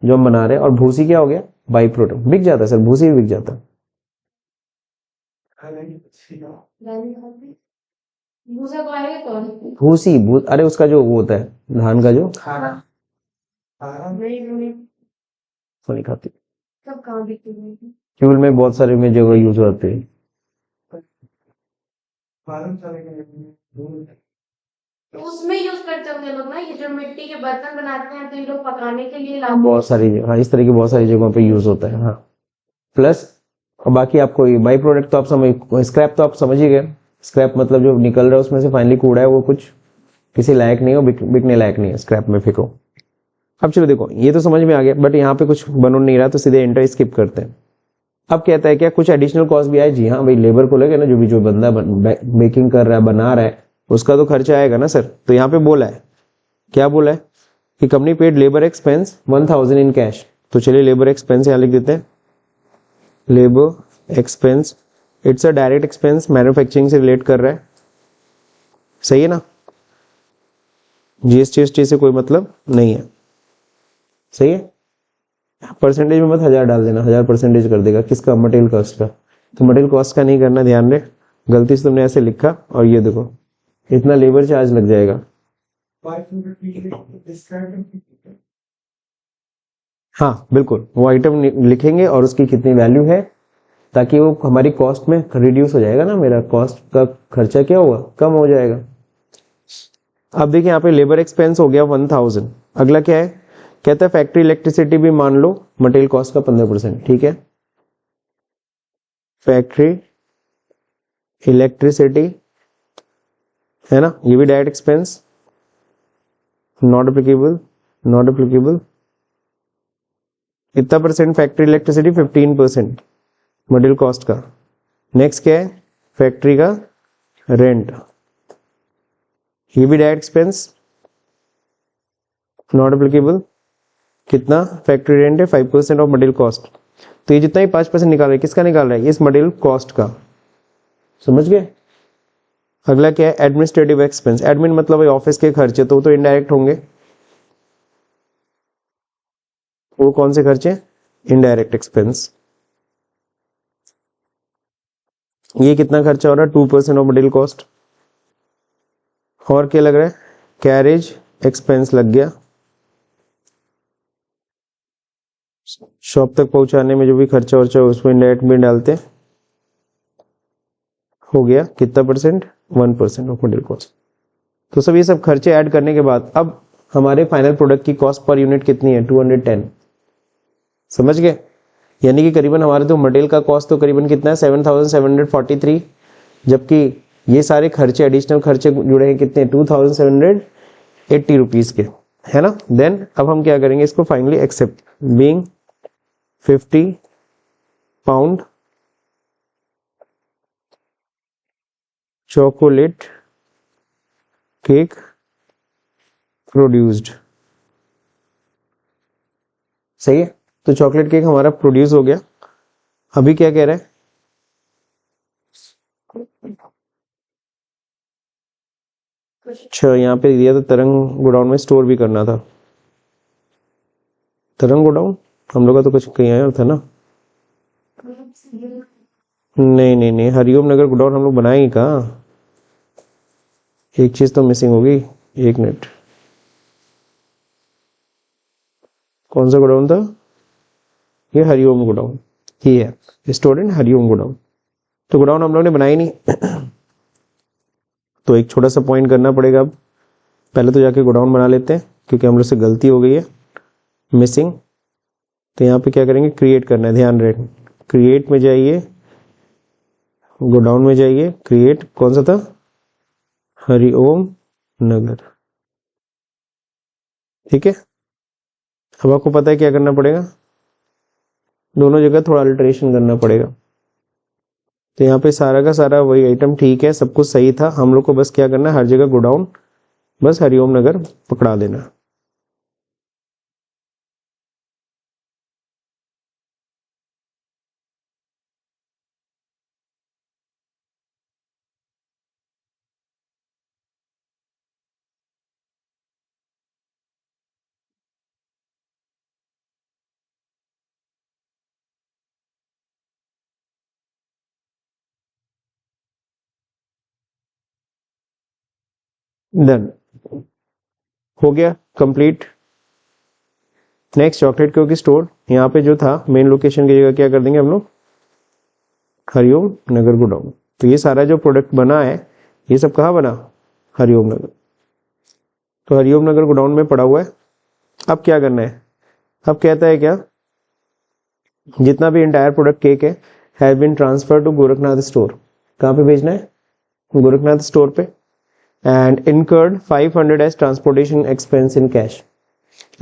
जो हम बना रहे हैं, और भूसी क्या हो गया, बाई प्रोडक्ट। बिक जाता है सर, भूसी भी बिक जाता है। भूसा को आएगा कौन? भूसी अरे उसका जो वो होता है धान का जो नहीं वो नहीं खाती। सब कहाँ बिकती है? फ्यूल में बहुत सारे में जगह यूज होते हैं। तो उसमें यूज करते होंगे लोग ना, ये जो मिट्टी के बर्तन बनाते हैं तो ये लोग पकाने के लिए लाते बहुत सारी, हाँ, इस तरह की बहुत सारी जगहों पे यूज होता है। हाँ, प्लस और बाकी आपको बाई प्रोडक्ट तो आप समझ, स्क्रैप तो आप समझ ही गए। स्क्रैप मतलब जो निकल रहा है उसमें से फाइनली कूड़ा है, वो कुछ किसी लायक नहीं हो, बिकने लायक नहीं है, स्क्रैप में फेंको। अब चलो देखो, ये तो समझ में आ गया, बट यहाँ पे कुछ बन नहीं रहा तो सीधे एंटर स्किप करते हैं। अब कहता है क्या कुछ एडिशनल कॉस्ट भी आए, जी हाँ भाई, लेबर को लगे ना, जो बंदा बेकिंग कर रहा है, बना रहा है, उसका तो खर्चा आएगा ना सर। तो यहाँ पे बोला है, क्या बोला है कि company paid labour expense 1000 in cash. तो चलिए लेबर एक्सपेंस यहाँ लिख देते हैं, labour expense, it's a direct expense, manufacturing से रिलेट कर रहा है, सही है ना, जीएसटी से कोई मतलब नहीं है, सही है। परसेंटेज में मत 1000 डाल देना, 1000% कर देगा किसका, मटेरियल कॉस्ट का। तो मटेरियल कॉस्ट का नहीं करना, ध्यान रहे, गलती से तुमने ऐसे लिखा और ये देखो इतना लेबर चार्ज लग जाएगा। हाँ बिल्कुल, वो आइटम लिखेंगे और उसकी कितनी वैल्यू है, ताकि वो हमारी कॉस्ट में रिड्यूस हो जाएगा ना, मेरा कॉस्ट का खर्चा क्या होगा, कम हो जाएगा। अब देखिए यहाँ पे लेबर एक्सपेंस हो गया 1000। अगला क्या है, कहता है फैक्ट्री इलेक्ट्रिसिटी भी मान लो मटेरियल कॉस्ट का 15%, ठीक है। फैक्ट्री इलेक्ट्रिसिटी है ना, ये भी direct expense, not applicable, not applicable. कितना percent factory electricity, 15% material cost का। नेक्स्ट क्या है, फैक्ट्री का रेंट, ये भी डायरेक्ट एक्सपेंस, नॉट एप्लीकेबल। कितना, फैक्ट्री रेंट है 5% ऑफ मटेरियल कॉस्ट। तो ये जितना ही 5% निकाल रहा है, किसका निकाल रहा है, इस मटेरियल कॉस्ट का, समझ गए। अगला क्या है, एडमिनिस्ट्रेटिव एक्सपेंस। एडमिन मतलब ऑफिस के खर्चे, तो इनडायरेक्ट होंगे। वो कौन से खर्चे, इनडायरेक्ट एक्सपेंस। ये कितना खर्चा हो रहा है, 2% ऑफ मटेरियल कॉस्ट। और क्या लग रहा है, कैरेज एक्सपेंस लग गया। शॉप तक पहुंचाने में जो भी खर्चा वर्चा उसमें इनडायरेक्ट में डालते हैं। हो गया कितना परसेंट, 1% ऑफ मटेरियल कॉस्ट। तो सब ये सब खर्चे ऐड करने के बाद अब हमारे फाइनल प्रोडक्ट की कॉस्ट पर यूनिट कितनी है, 210। समझ गए, यानी कि करीबन हमारे तो मटेरियल का कॉस्ट तो करीबन कितना है, 7743, जबकि ये सारे खर्चे एडिशनल खर्चे जुड़े हैं कितने, 2780 रुपीज के, है ना। देन अब हम क्या करेंगे, इसको finally accept being 50 pound chocolate cake produced. सही है, तो चॉकलेट केक हमारा प्रोड्यूस हो गया। अभी क्या कह रहा है, अच्छा यहाँ पे दिया था तरंग गोडाउन में स्टोर भी करना था। तरंग गोडाउन हम लोग का तो कुछ कहीं आया था ना, नहीं नहीं नहीं, हरिओम नगर गोडाउन हम लोग बनाए ही कहाँ, एक चीज तो मिसिंग होगी, एक मिनट। कौन सा गोडाउन था, ये हरिओम गोडाउन, ये है स्टूडेंट हरिओम गोडाउन। तो गोडाउन हम लोग ने बनाई नहीं तो एक छोटा सा पॉइंट करना पड़ेगा। अब पहले तो जाके गोडाउन बना लेते हैं, क्योंकि हम लोग से गलती हो गई है मिसिंग। तो यहाँ पे क्या करेंगे, क्रिएट करना है, ध्यान रहे, क्रिएट में जाइए, गोडाउन में जाइए, क्रिएट कौन सा था, हरिओम नगर। ठीक है, अब आपको पता है क्या करना पड़ेगा, दोनों जगह थोड़ा अल्टरेशन करना पड़ेगा। तो यहाँ पे सारा का सारा वही आइटम ठीक है, सब कुछ सही था, हम लोग को बस क्या करना है, हर जगह गोडाउन बस हरिओम नगर पकड़ा देना। डन, हो गया complete. Next chocolate cake store, यहाँ पे जो था मेन लोकेशन की जगह क्या कर देंगे हम लोग, हरिओम नगर गोडाउन। तो ये सारा जो प्रोडक्ट बना है ये सब कहाँ बना, हरिओम नगर। तो हरिओम नगर गोडाउन में पड़ा हुआ है। अब क्या करना है, अब कहता है क्या, जितना भी इंटायर प्रोडक्ट केक है has been transfer to Gorakhnath store. कहाँ पे भेजना है, गोरखनाथ स्टोर पे। And incurred 500 as transportation expense in cash.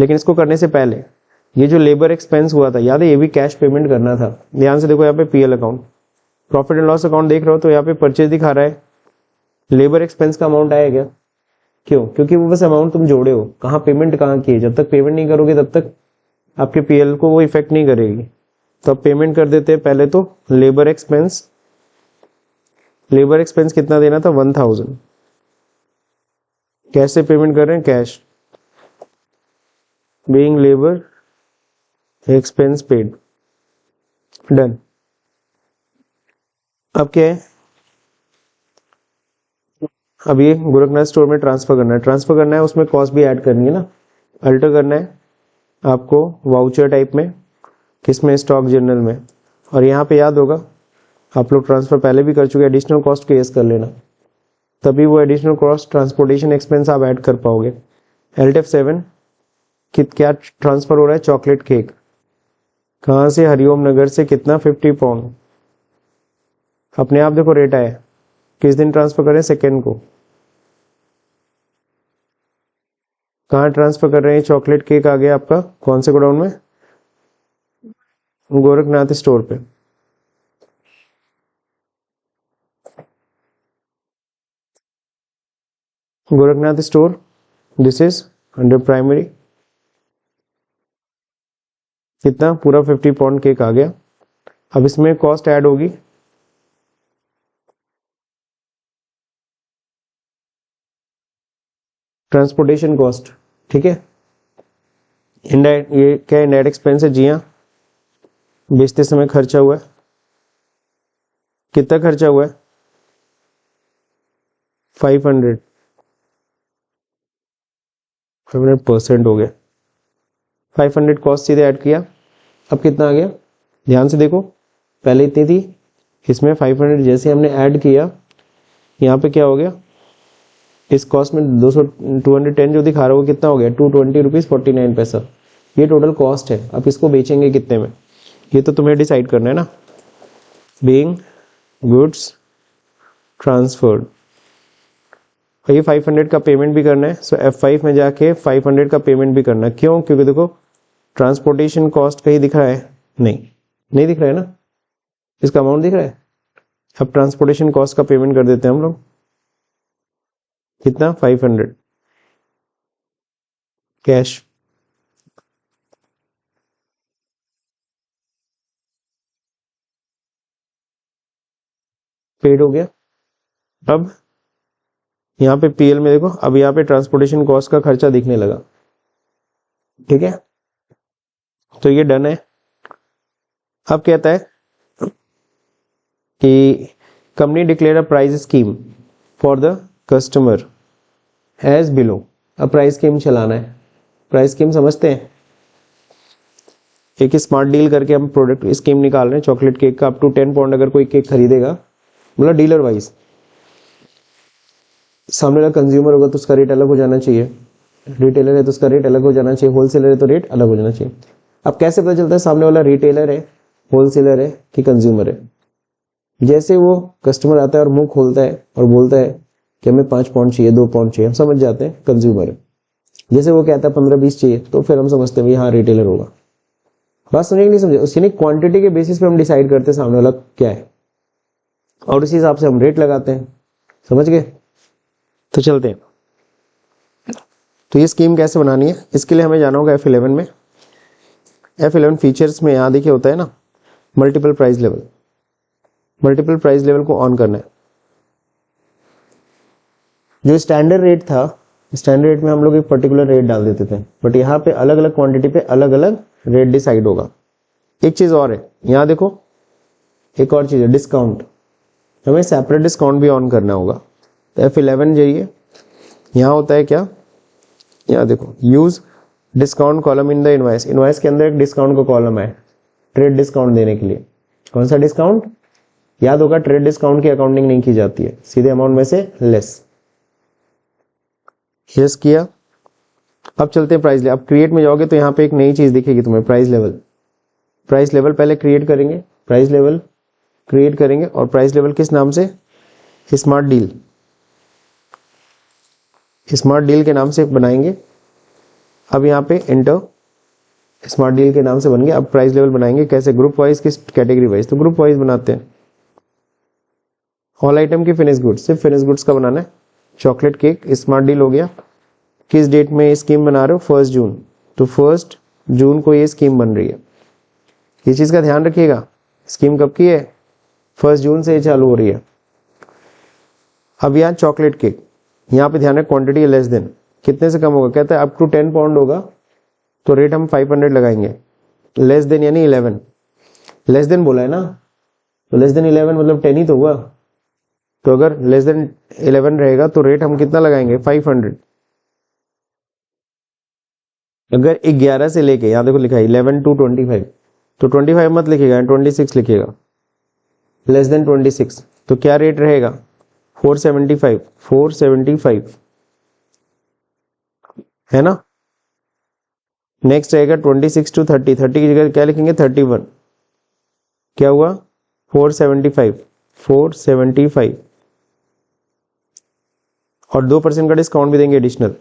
लेकिन इसको करने से पहले ये जो लेबर एक्सपेंस हुआ था, याद है ये भी कैश पेमेंट करना था। ध्यान से देखो यहाँ पे PL account, profit and loss account देख रहे हो, तो यहाँ पे परचेज दिखा रहा है, लेबर एक्सपेंस का अमाउंट आया क्या, क्यों, क्योंकि वो बस अमाउंट तुम जोड़े हो, कहाँ पेमेंट कहाँ की है। जब तक पेमेंट नहीं करोगे तब तक आपके पीएल को वो इफेक्ट नहीं करेगी। तो अब पेमेंट कर देते हैं पहले तो लेबर एक्सपेंस। लेबर एक्सपेंस कितना देना था, 1000। कैसे पेमेंट कर रहे हैं, cash, being labour expense paid. Done. अब क्या है, अब ये गोरखनाथ स्टोर में ट्रांसफर करना है, ट्रांसफर करना है, उसमें कॉस्ट भी ऐड करनी है ना, अल्टर करना है आपको वाउचर टाइप में, किसमें, स्टॉक जर्नल में। और यहाँ पे याद होगा आप लोग ट्रांसफर पहले भी कर चुके, एडिशनल कॉस्ट केस कर लेना, तभी वो एडिशनल कॉस्ट ट्रांसपोर्टेशन एक्सपेंस आप ऐड कर पाओगे। LTF7 क्या ट्रांसफर हो रहा है, चॉकलेट केक, कहाँ से, हरिओम नगर से, कितना, 50 पाउंड। अपने आप देखो रेट आया, किस दिन ट्रांसफर करें, सेकेंड को। कहाँ ट्रांसफर कर रहे हैं, चॉकलेट केक आ गया आपका कौन से गोडाउन में, गोरखनाथ स्टोर पे। Gorakhnath store, this is under primary, कितना, पूरा 50 पाउंड केक आ गया। अब इसमें कॉस्ट ऐड होगी, ट्रांसपोर्टेशन कॉस्ट, ठीक है। इनडायरेक्ट, ये क्या इनडायरेक्ट एक्सपेंस है जी हाँ, बेचते समय खर्चा हुआ है। कितना खर्चा हुआ है? 500 500% हो गया। 500 कॉस्ट सीधे ऐड किया। अब कितना आ गया? ध्यान से देखो, पहले इतनी थी, इसमें 500 जैसे हमने ऐड किया, यहाँ पे क्या हो गया? इस कॉस्ट में 210 जो दिखा रहा है कितना हो गया? 220 रुपीज 49 पैसा। ये टोटल कॉस्ट है। अब इसको बेचेंगे कितने में, ये तो तुम्हें डिसाइड करना है ना। बीइंग गुड्स ट्रांसफर्ड, ये 500 का पेमेंट भी करना है। सो F5 में जाके 500 का पेमेंट भी करना है। क्यों? क्योंकि देखो ट्रांसपोर्टेशन कॉस्ट कहीं दिख रहा है? नहीं दिख रहा है ना, इसका अमाउंट दिख रहा है। अब ट्रांसपोर्टेशन कॉस्ट का पेमेंट कर देते हैं हम लोग। कितना? 500 कैश। पेड हो गया। अब यहाँ पे पीएल में देखो, अब यहाँ पे ट्रांसपोर्टेशन कॉस्ट का खर्चा दिखने लगा, ठीक है। तो ये डन है। अब कहता है कि company declare a price scheme for the customer as below. अब प्राइस स्कीम चलाना है। प्राइस स्कीम समझते हैं, एक स्मार्ट डील करके हम प्रोडक्ट स्कीम निकाल रहे हैं। चॉकलेट केक का अप टू 10 पाउंड अगर कोई केक खरीदेगा, मतलब डीलर वाइज, सामने वाला कंज्यूमर होगा तो उसका रेट अलग हो जाना चाहिए। रिटेलर है तो उसका रेट अलग हो जाना चाहिए, होलसेलर है तो रेट अलग हो जाना चाहिए। अब कैसे पता चलता है सामने वाला रिटेलर है, होलसेलर है कि कंज्यूमर है? जैसे वो कस्टमर आता है और मुंह खोलता है और बोलता है कि हमें 5 पाउंड चाहिए, 2 पाउंड चाहिए, हम समझ जाते हैं कंज्यूमर है। जैसे वो कहता है 15-20 चाहिए, तो फिर हम समझते हैं हाँ रिटेलर होगा। बात समझे नहीं समझे? उसकी क्वांटिटी के बेसिस पे हम डिसाइड करते हैं सामने वाला क्या है, और उसी हिसाब से हम रेट लगाते हैं। समझ गए? तो चलते हैं। तो ये स्कीम कैसे बनानी है, इसके लिए हमें जाना होगा F11 में। F11 फीचर्स में यहाँ देखिए होता है ना multiple price level. Multiple price level को ऑन करना है। जो स्टैंडर्ड रेट था, स्टैंडर्ड रेट में हम लोग एक पर्टिकुलर रेट डाल देते थे, बट यहाँ पे अलग अलग क्वांटिटी पे अलग अलग रेट डिसाइड होगा। एक चीज और है, यहाँ देखो एक और चीज है, डिस्काउंट। हमें सेपरेट डिस्काउंट भी ऑन करना होगा। तो F11 जाइए, यहाँ होता है क्या, यहाँ देखो use discount column in the invoice. Invoice के अंदर एक डिस्काउंट का कॉलम है ट्रेड डिस्काउंट देने के लिए। कौन सा डिस्काउंट? याद होगा ट्रेड डिस्काउंट की अकाउंटिंग नहीं की जाती है, सीधे अमाउंट में से लेस। यस किया। अब चलते हैं प्राइस लेवल। अब क्रिएट में जाओगे तो यहाँ पे एक नई चीज दिखेगी तुम्हें, प्राइस लेवल। प्राइस लेवल पहले क्रिएट करेंगे, प्राइस लेवल क्रिएट करेंगे, और प्राइस लेवल किस नाम से? Smart deal. स्मार्ट डील के नाम से बनाएंगे। अब यहाँ पे एंटर, स्मार्ट डील के नाम से बन गया। अब प्राइस लेवल बनाएंगे कैसे? ग्रुप वाइज, किस कैटेगरी वाइज? तो ग्रुप वाइज बनाते हैं। ऑल आइटम की फिनिश गुड्स, सिर्फ फिनिश गुड्स का बनाना है। चॉकलेट केक स्मार्ट डील हो गया। किस डेट में ये स्कीम बना रहे हो? 1 जून। तो 1 जून को ये स्कीम बन रही है। ये चीज का ध्यान रखिएगा, स्कीम कब की है? 1 जून से ये चालू हो रही है। अब यहाँ चॉकलेट केक, यहाँ पे ध्यान है क्वांटिटी लेस देन, कितने से कम होगा? कहता है अप टू 10 पाउंड होगा तो रेट हम 500 लगाएंगे। लेस देन यानी 11, लेस देन बोला है ना, तो लेस देन 11 मतलब 10 ही तो हुआ। तो अगर लेस देन 11 रहेगा तो रेट हम कितना लगाएंगे? 500। अगर 11 से लेके, यहाँ देखो लिखा है 11 to 25, तो 25 मत लिखिएगा, 26 लिखिएगा। लेस देन 26 तो क्या रेट रहेगा? 475, 475 है ना। नेक्स्ट रहेगा 26 to 30, 30 की जगह क्या लिखेंगे? 31। क्या हुआ? 475, 475, और 2% का डिस्काउंट भी देंगे एडिशनल।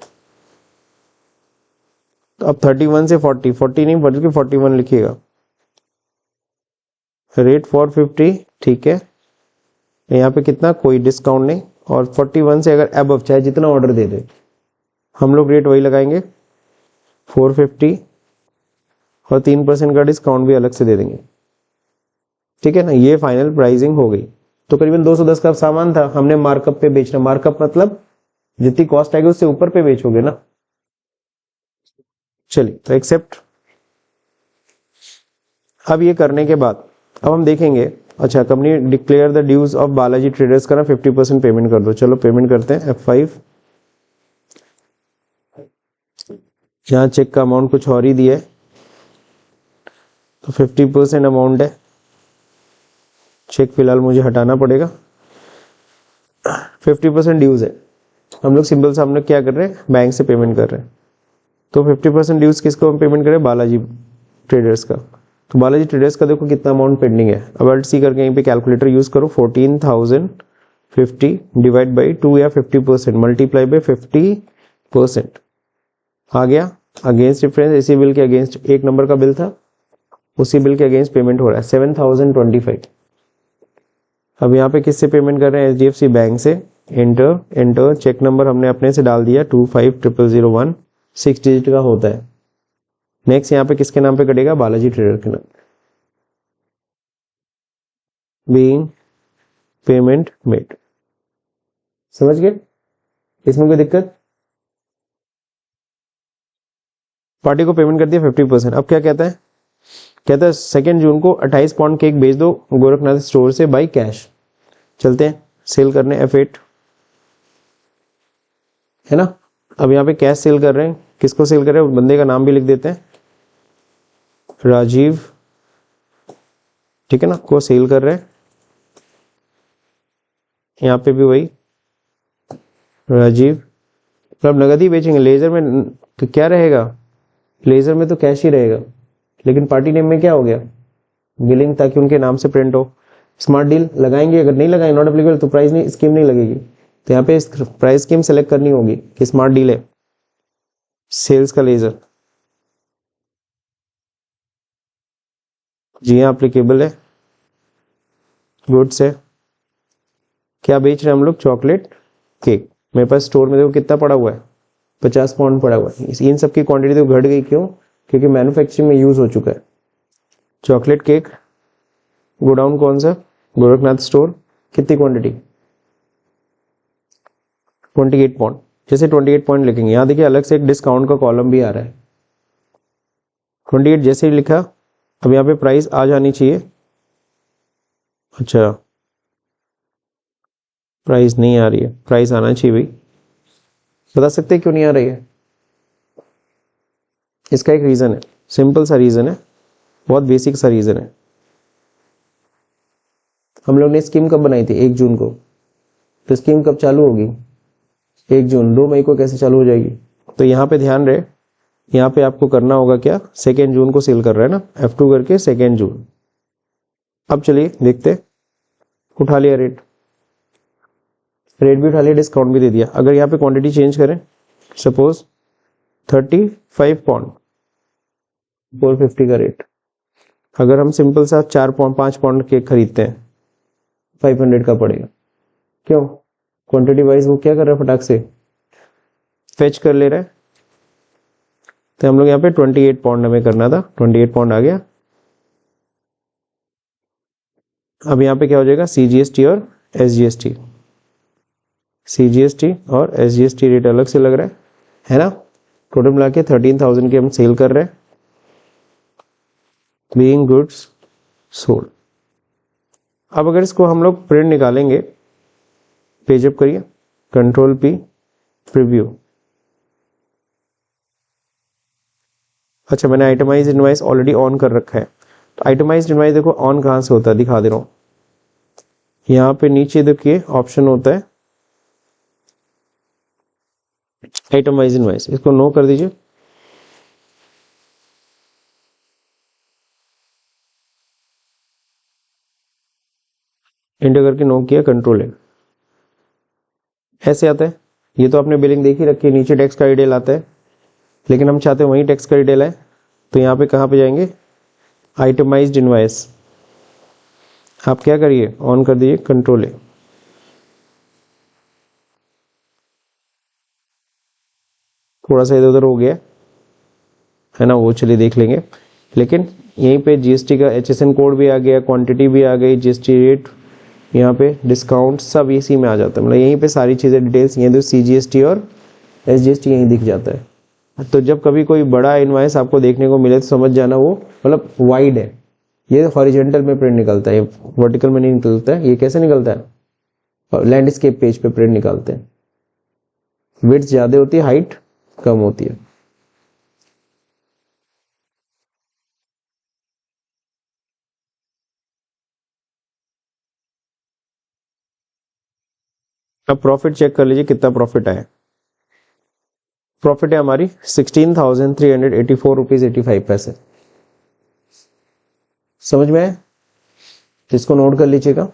तो अब 31 से 40, 40 नहीं बल्कि 41 लिखिएगा। रेट 450, ठीक है। यहाँ पे कितना? कोई डिस्काउंट नहीं। और 41 से अगर अबव चाहे जितना ऑर्डर दे दे, हम लोग रेट वही लगाएंगे 450, और 3% का डिस्काउंट भी अलग से दे देंगे, ठीक है ना। ये फाइनल प्राइसिंग हो गई। तो करीबन 210 का सामान था, हमने मार्कअप पे बेचना। मार्कअप मतलब जितनी कॉस्ट आएगी उससे ऊपर पे बेचोगे ना। चलिए तो एक्सेप्ट। अब ये करने के बाद अब हम देखेंगे, अच्छा company declare the dues of Balaji traders का ना 50% पेमेंट कर दो। चलो पेमेंट करते हैं F5। यहाँ चेक का अमाउंट कुछ और ही दिया है तो 50% अमाउंट है। चेक फिलहाल मुझे हटाना पड़ेगा। 50% ड्यूज है। हम लोग सिंपल से हम लोग क्या कर रहे हैं, बैंक से पेमेंट कर रहे हैं। तो 50% ड्यूज किसको हम पेमेंट करें, बालाजी ट्रेडर्स का। तो बालाजी ट्रेडर्स का देखो कितना अमाउंट पेंडिंग है। अब अल्ट सी करके यहीं पे कैलकुलेटर यूज करो। 14,050 डिवाइड बाई 2 या 50% मल्टीप्लाई बाई 50% आ गया। अगेंस्ट डिफरेंस इसी बिल के अगेंस्ट एक नंबर का बिल था, उसी बिल के अगेंस्ट पेमेंट हो रहा है 7,025। अब यहाँ पे किससे पेमेंट कर रहे हैं, HDFC बैंक से। एंटर चेक नंबर हमने अपने से डाल दिया 250001, 6 डिजिट का होता है। नेक्स्ट यहाँ पे किसके नाम पे कटेगा, बालाजी ट्रेडर के नाम। Being payment made. समझ गए, इसमें कोई दिक्कत। पार्टी को पेमेंट कर दिया 50%। अब क्या कहता है, कहता है 2 जून को 28 पाउंड केक भेज दो गोरखनाथ स्टोर से बाई कैश। चलते हैं सेल करने F8 है ना। अब यहाँ पे कैश सेल कर रहे हैं, किसको सेल कर रहे हैं, बंदे का नाम भी लिख देते हैं, राजीव, ठीक है ना, को सेल कर रहे हैं। यहाँ पे भी वही राजीव, मतलब नगद ही बेचेंगे। लेजर में तो क्या रहेगा, लेजर में तो कैश ही रहेगा, लेकिन पार्टी नेम में क्या हो गया, बिलिंग, ताकि उनके नाम से प्रिंट हो। स्मार्ट डील लगाएंगे, अगर नहीं लगाएंगे नॉट एप्लीकेबल तो प्राइस नहीं स्कीम नहीं लगेगी। तो यहाँ पे प्राइस स्कीम सेलेक्ट करनी होगी कि स्मार्ट डील है, सेल्स का लेजर, जी हाँ एप्लीकेबल है, गुड्स है। क्या बेच रहे हैं हम लोग, चॉकलेट केक। मेरे पास स्टोर में देखो कितना पड़ा हुआ है, 50 पाउंड पड़ा हुआ है। इन सब की क्वांटिटी तो घट गई, क्यों, क्योंकि मैन्युफैक्चरिंग में यूज हो चुका है। चॉकलेट केक गोडाउन कौन सा, गोरखनाथ स्टोर। कितनी क्वांटिटी, 28 पाउंड। जैसे 28 पॉइंट लिखेंगे, यहाँ देखिए अलग से एक डिस्काउंट का कॉलम भी आ रहा है। 28 जैसे ही लिखा, अब यहाँ पे प्राइस आ जानी चाहिए। अच्छा प्राइस नहीं आ रही है, प्राइस आना चाहिए भाई। बता सकते हैं क्यों नहीं आ रही है, इसका एक रीजन है, सिंपल सा रीजन है, बहुत बेसिक सा रीजन है। हम लोग ने स्कीम कब बनाई थी, 1 जून को। तो स्कीम कब चालू होगी, 1 जून। 2 मई को कैसे चालू हो जाएगी। तो यहाँ पे ध्यान रहे, यहाँ पे आपको करना होगा क्या, 2 जून को सेल कर रहा है ना, F2 करके 2 जून। अब चलिए देखते, उठा लिया रेट भी उठा लिया, डिस्काउंट भी दे दिया। अगर यहाँ पे क्वांटिटी चेंज करें, सपोज 35 पाउंड 450 का रेट। अगर हम सिंपल सा 5 पाउंड केक खरीदते हैं, 500 का पड़ेगा। क्यों, क्वांटिटी वाइज वो क्या कर रहा है, फटाक से फेच कर ले रहा है। तो हम लोग यहाँ पे 28 पाउंड हमें करना था, 28 पाउंड आ गया। अब यहाँ पे क्या हो जाएगा, CGST और SGST, CGST और SGST रेट अलग से लग रहा है ना। टोटल मिला के 13,000 के हम सेल कर रहे हैं, बीइंग गुड्स सोल्ड। अब अगर इसको हम लोग प्रिंट निकालेंगे, पेजअप करिए, कंट्रोल P, प्रीव्यू। अच्छा मैंने आइटमाइज इनवाइस ऑलरेडी ऑन कर रखा है। तो आइटमाइज इनवाइस देखो ऑन कहां से होता है, दिखा दे रहा हूं। यहाँ पे नीचे देखिए ऑप्शन होता है आइटमाइज इनवाइस, इसको नो कर दीजिए। एंटर करके नो किया, कंट्रोल है, ऐसे आता है। ये तो आपने बिलिंग देखी रखी है, नीचे टैक्स का डिटेल आता है, लेकिन हम चाहते हैं वही टैक्स का डिटेल है। तो यहाँ पे कहाँ पे जाएंगे, आइटमाइज्ड इनवाइस। आप क्या करिए, ऑन कर दीजिए, कंट्रोल है। थोड़ा सा इधर उधर हो गया है ना, वो चलिए देख लेंगे। लेकिन यहीं पे GST का HSN कोड भी आ गया, क्वांटिटी भी आ गई, GST रेट यहाँ पे डिस्काउंट सब इसी में आ जाता है, मतलब यहीं पे सारी चीज़ें डिटेल्स ये दो, CGST और SGST यहीं दिख जाता है। तो जब कभी कोई बड़ा इनवाइस आपको देखने को मिले तो समझ जाना वो मतलब वाइड है, ये हॉरिजेंटल में प्रिंट निकलता है, वर्टिकल में नहीं निकलता है। ये कैसे निकलता है, और लैंडस्केप पेज पे प्रिंट निकालते हैं, विड्थ ज़्यादा होती है, हाइट कम होती है। अब प्रॉफिट चेक कर लीजिए कितना प्रॉफिट आया। प्रॉफिट है हमारी 16,384 रुपीज 85 पैसे। समझ में आया, इसको नोट कर लीजिएगा,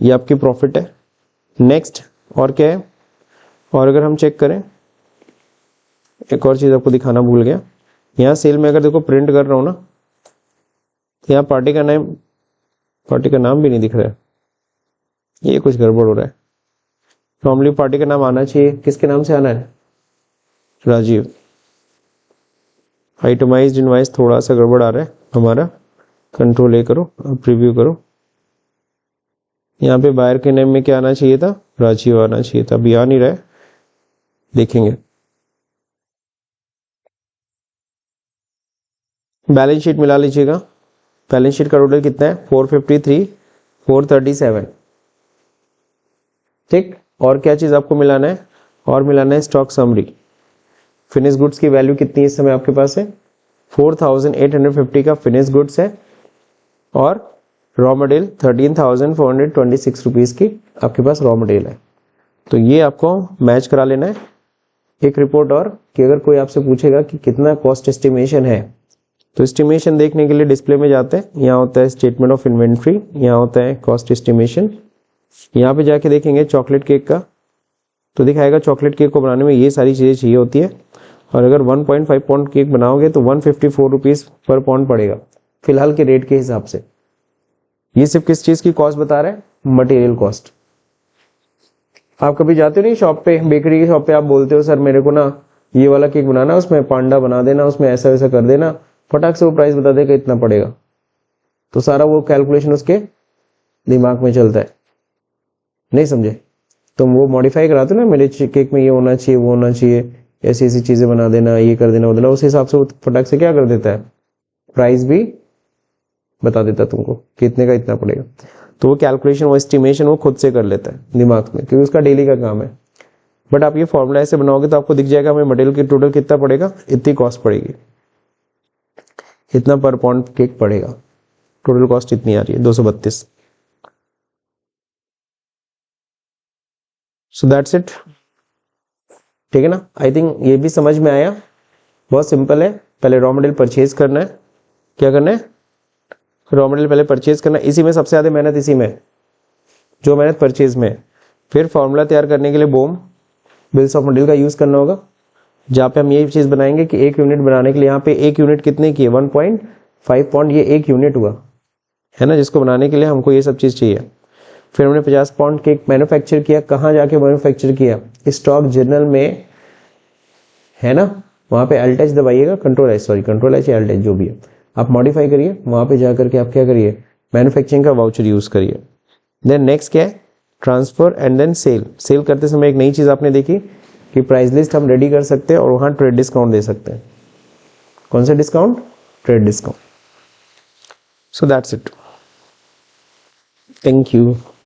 ये आपकी प्रॉफिट है। नेक्स्ट और क्या है, और अगर हम चेक करें, एक और चीज आपको दिखाना भूल गया, यहाँ सेल में अगर देखो प्रिंट कर रहा हूं ना, यहाँ पार्टी का नाम भी नहीं दिख रहा है, ये कुछ गड़बड़ हो रहा है। नॉर्मली पार्टी का नाम आना चाहिए, किसके नाम से आना है, राजीव। आइटमाइज्ड इनवाइस थोड़ा सा गड़बड़ आ रहा है हमारा, कंट्रोल ए करो, अब प्रीव्यू करो। यहाँ पे बायर के नेम में क्या आना चाहिए था, राजीव आना चाहिए था, अभी आ नहीं रहा है, देखेंगे। बैलेंस शीट मिला लीजिएगा, बैलेंस शीट का टोटल कितना है 453 437, ठीक। और क्या चीज आपको मिलाना है, और मिलाना है स्टॉक समरी। फिनिश गुड्स की वैल्यू कितनी इस समय आपके पास है, 4,850 का फिनिश गुड्स है, और रॉ मटेरियल 13,426 रुपीज की आपके पास रॉ मटेरियल है। तो ये आपको मैच करा लेना है। एक रिपोर्ट और, कि अगर कोई आपसे पूछेगा कि कितना कॉस्ट एस्टिमेशन है, तो एस्टिमेशन देखने के लिए डिस्प्ले में जाते हैं, यहाँ होता है स्टेटमेंट ऑफ इन्वेंट्री, यहाँ होता है कॉस्ट एस्टिमेशन। यहाँ पे जाके देखेंगे चॉकलेट केक का, तो दिखाएगा चॉकलेट केक को बनाने में ये सारी चीज़ें चाहिए होती है, और अगर 1.5 पाउंड केक बनाओगे तो 154 रुपीज़ पर पाउंड पड़ेगा फिलहाल के रेट के हिसाब से। ये सिर्फ किस चीज़ की कॉस्ट बता रहे हैं, मटेरियल कॉस्ट। आप कभी जाते हो नहीं शॉप पे, बेकरी की शॉप पे, आप बोलते हो सर मेरे को ना ये वाला केक बनाना, उसमें पांडा बना देना, उसमें ऐसा वैसा कर देना, फटाक से वो प्राइस बता देगा इतना पड़ेगा, तो सारा वो कैलकुलेशन उसके दिमाग में चलता है, नहीं समझे। तुम वो मॉडिफाई कराते हो ना, मेरे केक में ये होना चाहिए, वो होना चाहिए, ऐसी ऐसी चीजें बना देना, ये कर देना, वो देना, उस हिसाब से वो फटाक से क्या कर देता है, प्राइस भी बता देता है तुमको कितने का इतना पड़ेगा। तो वो कैलकुलेशन, वो एस्टिमेशन वो खुद से कर लेता है दिमाग में, क्योंकि उसका डेली का काम है। बट आप ये फॉर्मूला ऐसे बनाओगे तो आपको दिख जाएगा हमें मटेरियल की टोटल कितना पड़ेगा, इतनी कॉस्ट पड़ेगी, इतना पर पाउंड केक पड़ेगा, टोटल कॉस्ट इतनी आ रही है 232। सो दैट्स इट, ठीक है ना। आई थिंक ये भी समझ में आया, बहुत सिंपल है। पहले रॉ मटेरियल परचेज करना है, क्या करना है, रॉ मटेरियल पहले परचेज करना है, इसी में सबसे ज्यादा मेहनत, इसी में जो मेहनत परचेज में। फिर फॉर्मूला तैयार करने के लिए बोम बिल्स ऑफ मटेरियल का यूज करना होगा, जहाँ पे हम ये चीज बनाएंगे कि एक यूनिट बनाने के लिए, यहाँ पे एक यूनिट कितने की है 1.5 पाउंड, ये एक यूनिट हुआ है ना, जिसको बनाने के लिए हमको ये सब चीज चाहिए। फिर हमने 50 पाउंड केक मैन्युफैक्चर किया, कहाँ जाके मैन्युफैक्चर किया, स्टॉक जर्नल में है ना, वहां पे एल टच दबाइएगा, कंट्रोल एच या एल टच जो भी है, आप मॉडिफाई करिए, वहां पे जाकर के आप क्या करिए, मैन्युफैक्चरिंग का वाउचर यूज करिए। देन नेक्स्ट क्या है, transfer and then sell. Sell करते समय एक नई चीज आपने देखी कि प्राइस लिस्ट हम रेडी कर सकते हैं और वहां ट्रेड डिस्काउंट दे सकते हैं। कौन सा discount, trade discount. So that's it, thank you.